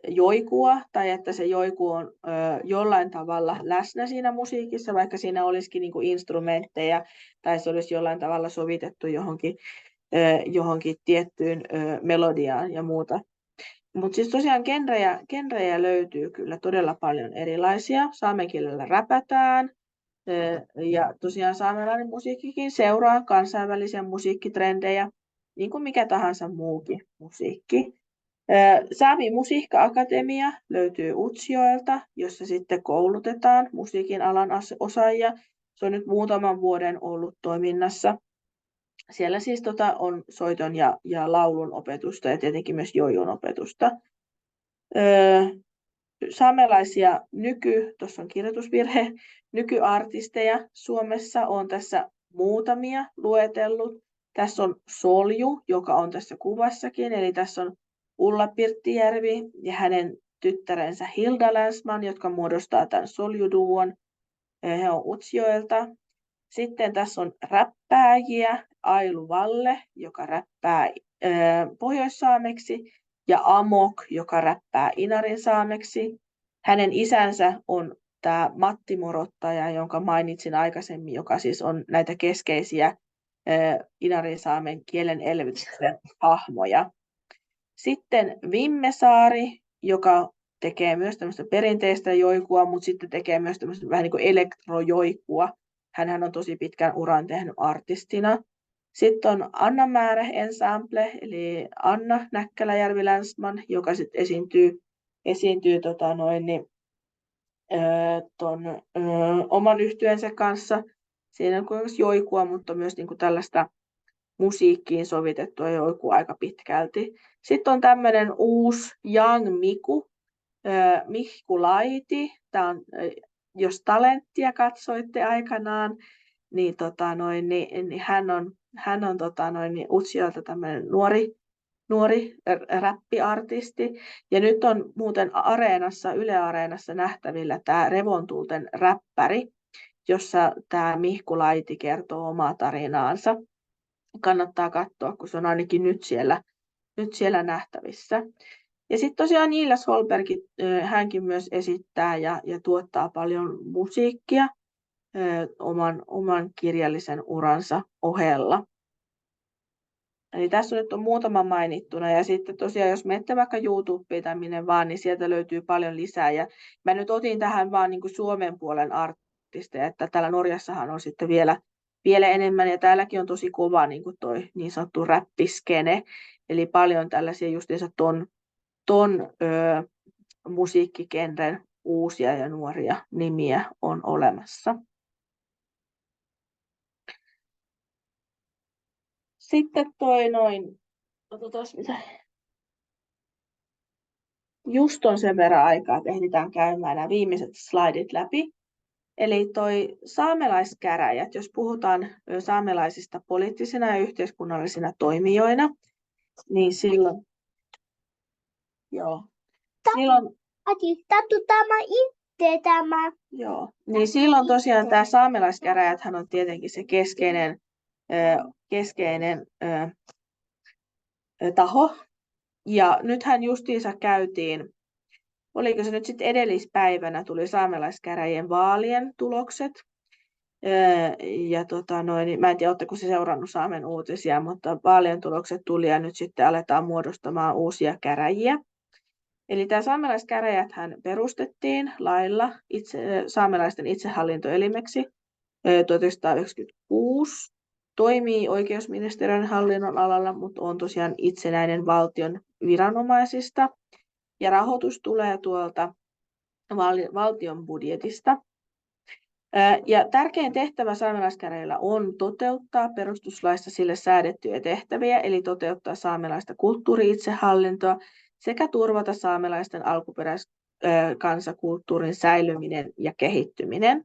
A: joikua, tai että se joiku on jollain tavalla läsnä siinä musiikissa, vaikka siinä olisikin niin kuin instrumentteja, tai se olisi jollain tavalla sovitettu johonkin tiettyyn melodiaan ja muuta. Mutta siis tosiaan genrejä löytyy kyllä todella paljon erilaisia. Saamen kielellä räpätään, ja tosiaan saamelainen musiikkikin seuraa kansainvälisiä musiikkitrendejä, niin kuin mikä tahansa muukin musiikki. Sami Musiikka-akatemia löytyy Utsjoelta, jossa sitten koulutetaan musiikin alan osaajia. Se on nyt muutaman vuoden ollut toiminnassa. Siellä siis on soiton ja laulun opetusta ja tietenkin myös joijun opetusta. Saamelaisia tuossa on kirjoitusvirhe, nykyartisteja Suomessa on tässä muutamia luetellut. Tässä on Solju, joka on tässä kuvassakin, eli tässä on Ulla Pirttijärvi ja hänen tyttärensä Hilda Länsman, jotka muodostaa tämän Solju-duon. He on Utsjoelta. Sitten tässä on räppääjiä, Ailu Valle, joka räppää pohjoissaameksi, ja Amok, joka räppää inarinsaameksi. Hänen isänsä on tämä Matti Morottaja, jonka mainitsin aikaisemmin, joka siis on näitä keskeisiä inarinsaamen kielen elvytyksen hahmoja. Sitten Vimmesaari, joka tekee myös tämmöistä perinteistä joikua, mutta sitten tekee myös tämmöistä vähän niin kuin elektrojoikua. Hänhän on tosi pitkän uran tehnyt artistina. Sitten on Anna Määrä Ensemble, eli Anna Näkkäläjärvi-Länsman, joka sitten esiintyy oman yhtyeensä kanssa. Siinä on myös joikua, mutta myös niin kuin tällaista musiikkiin sovitettua joikua aika pitkälti. Sitten on tämmöinen uusi Young Miku, Mihku Laiti. Tämä on, jos Talenttia katsoitte aikanaan, niin, niin hän on Utsjoelta tämmöinen nuori räppiartisti. Ja nyt on muuten Yle Areenassa nähtävillä tämä Revontulten räppäri, jossa tämä Mihku Laiti kertoo omaa tarinaansa. Kannattaa katsoa, kun se on ainakin nyt siellä nähtävissä. Ja sitten tosiaan Niilas Holberg, hänkin myös esittää ja tuottaa paljon musiikkia oman kirjallisen uransa ohella. Eli tässä nyt on muutama mainittuna, ja sitten tosiaan jos menette vaikka YouTubeen tai minne vaan, niin sieltä löytyy paljon lisää. Ja mä nyt otin tähän vaan niin kuin Suomen puolen artisteja, että täällä Norjassahan on sitten vielä enemmän, ja täälläkin on tosi kova niin kuin toi niin sanottu räppiskene, eli paljon tällaisia justiinsa ton musiikkigenren uusia ja nuoria nimiä on olemassa. Sitten just on sen verran aikaa, että ehditään käymään nämä viimeiset slaidit läpi. Eli toi saamelaiskäräjät, jos puhutaan saamelaisista poliittisina ja yhteiskunnallisina toimijoina, niin silloin niin silloin tosiaan tämä saamelaiskäräjäthän on tietenkin se keskeinen taho. Ja nythän justiinsa käytiin, oliko se nyt sitten edellispäivänä, tuli saamelaiskäräjien vaalien tulokset. Ja mä en tiedä, oletteko se seurannut Saamen uutisia, mutta vaalien tulokset tuli ja nyt sitten aletaan muodostamaan uusia käräjiä. Eli tämä saamelaiskäräjäthän perustettiin lailla saamelaisten itsehallintoelimeksi 1996. Toimii oikeusministeriön hallinnon alalla, mutta on tosiaan itsenäinen valtion viranomaisista. Ja rahoitus tulee tuolta valtion budjetista. Ja tärkein tehtävä saamelaiskäräjillä on toteuttaa perustuslaissa sille säädettyjä tehtäviä, eli toteuttaa saamelaista kulttuuri-itsehallintoa sekä turvata saamelaisten alkuperäiskansakulttuurin säilyminen ja kehittyminen.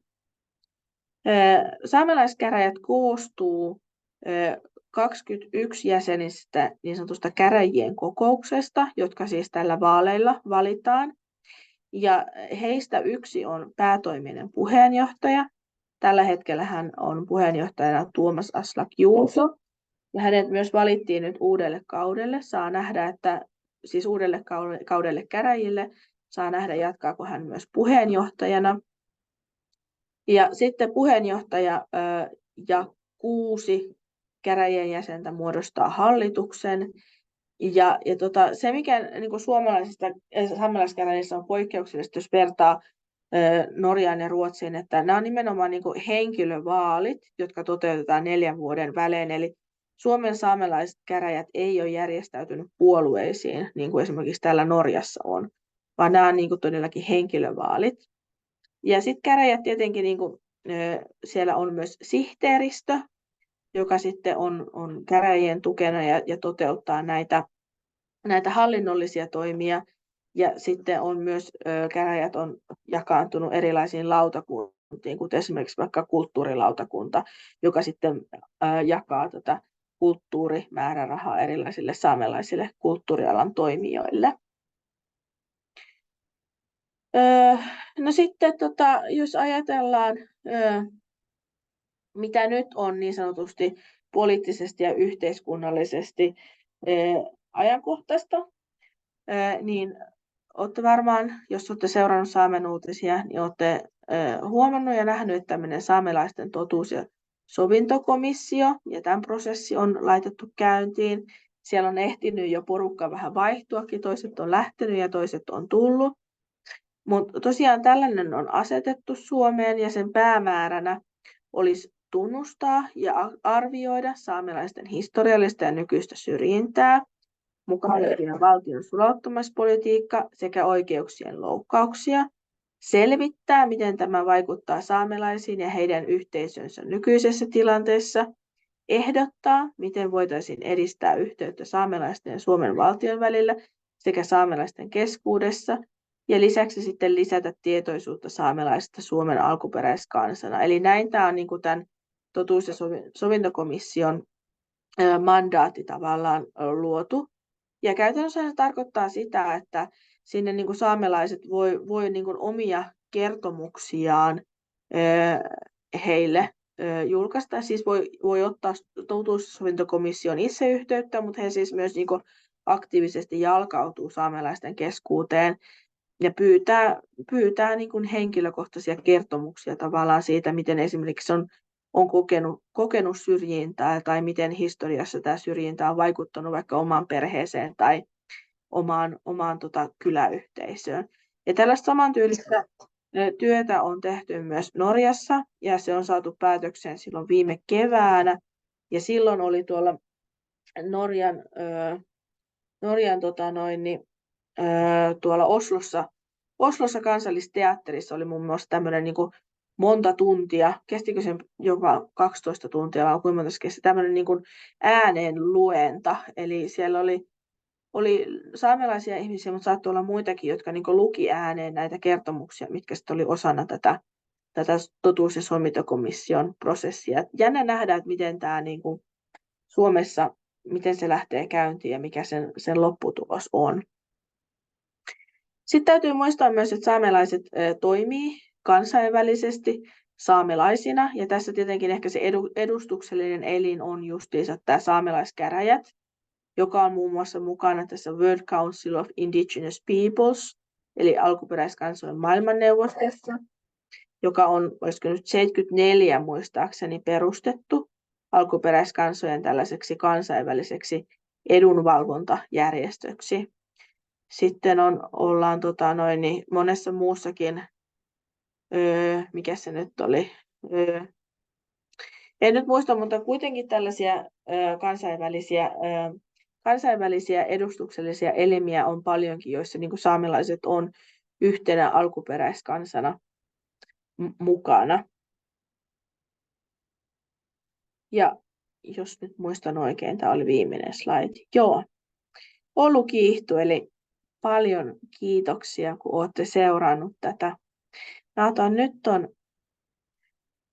A: Saamelaiskäräjät koostuu 21 jäsenistä niin sanotusta käräjien kokouksesta, jotka siis tällä vaaleilla valitaan. Ja heistä yksi on päätoiminen puheenjohtaja. Tällä hetkellä hän on puheenjohtajana Tuomas Aslak Juuso. Ja hänet myös valittiin nyt uudelle kaudelle. Saa nähdä, että siis uudelle kaudelle käräjille saa nähdä, jatkaako hän myös puheenjohtajana. Ja sitten puheenjohtaja ja 6 käräjien jäsentä muodostaa hallituksen. Ja se, mikä niin suomalaisista saamelaiskäräjissä on poikkeuksellista, jos vertaa Norjaan ja Ruotsiin, että nämä on nimenomaan niin henkilövaalit, jotka toteutetaan 4 vuoden välein. Eli Suomen saamelaiskäräjät ei ole järjestäytynyt puolueisiin, niin kuin esimerkiksi täällä Norjassa on, vaan nämä on niin todellakin henkilövaalit. Ja sitten käräjät tietenkin, niin kuin, siellä on myös sihteeristö, joka sitten on käräjien tukena ja toteuttaa näitä hallinnollisia toimia. Ja sitten on myös käräjät on jakaantunut erilaisiin lautakuntiin, kuten esimerkiksi vaikka kulttuurilautakunta, joka sitten jakaa tätä kulttuurimäärärahaa erilaisille saamelaisille kulttuurialan toimijoille. No sitten jos ajatellaan, mitä nyt on niin sanotusti poliittisesti ja yhteiskunnallisesti ajankohtaista, niin olette varmaan, jos olette seurannut Saamen uutisia, niin olette huomannut ja nähnyt, että tämmöinen saamelaisten totuus- ja sovintokomissio ja tämän prosessi on laitettu käyntiin. Siellä on ehtinyt jo porukka vähän vaihtuakin, toiset on lähtenyt ja toiset on tullut. Mutta tosiaan tällainen on asetettu Suomeen ja sen päämääränä olisi tunnustaa ja arvioida saamelaisten historiallista ja nykyistä syrjintää, mukaan lukien valtion sulauttamispolitiikka sekä oikeuksien loukkauksia, selvittää, miten tämä vaikuttaa saamelaisiin ja heidän yhteisönsä nykyisessä tilanteessa, ehdottaa, miten voitaisiin edistää yhteyttä saamelaisten ja Suomen valtion välillä sekä saamelaisten keskuudessa, ja lisäksi sitten lisätä tietoisuutta saamelaisista Suomen alkuperäiskansana. Eli näin tämä on niin kuin tämän totuus- ja sovintokomission mandaatti tavallaan luotu. Ja käytännössä se tarkoittaa sitä, että sinne niin kuin saamelaiset voi niin kuin omia kertomuksiaan heille julkaista. Siis voi ottaa totuus- ja sovintokomission itse yhteyttä, mutta he siis myös niin kuin aktiivisesti jalkautuu saamelaisten keskuuteen ja pyytää niin kuin henkilökohtaisia kertomuksia tavallaan siitä, miten esimerkiksi on kokenut syrjintää tai miten historiassa tämä syrjintä on vaikuttanut vaikka omaan perheeseen tai omaan kyläyhteisöön. Ja tällaista samantyylistä työtä on tehty myös Norjassa ja se on saatu päätökseen silloin viime keväänä. Ja silloin oli tuolla Norjan tuolla Oslossa kansallisteatterissa oli muun muassa tämmöinen niin kuin monta tuntia, kestikö se jopa 12 tuntia vai kuinka monta se kesti, tämmöinen niin kuin ääneen luenta. Eli siellä oli saamelaisia ihmisiä, mutta saattoi olla muitakin, jotka niin kuin luki ääneen näitä kertomuksia, mitkä sitten oli osana tätä totuus- ja sovintokomission prosessia. Jännä nähdä, että miten tämä niin kuin Suomessa, miten se lähtee käyntiin ja mikä sen lopputulos on. Sitten täytyy muistaa myös, että saamelaiset toimii kansainvälisesti saamelaisina, ja tässä tietenkin ehkä se edustuksellinen elin on justiinsa tämä saamelaiskäräjät, joka on muun muassa mukana tässä World Council of Indigenous Peoples, eli alkuperäiskansojen maailmanneuvostossa, joka on, olisiko nyt 74 muistaakseni perustettu alkuperäiskansojen tällaiseksi kansainväliseksi edunvalvontajärjestöksi. Sitten ollaan monessa muussakin, mikä se nyt oli, en nyt muista, mutta kuitenkin tällaisia kansainvälisiä edustuksellisia elimiä on paljonkin, joissa niin kuin saamelaiset on yhtenä alkuperäiskansana mukana. Ja jos nyt muistan oikein, tämä oli viimeinen slaidi. Joo, Olu kiihtui, eli paljon kiitoksia, kun olette seurannut tätä. Mä otan nyt ton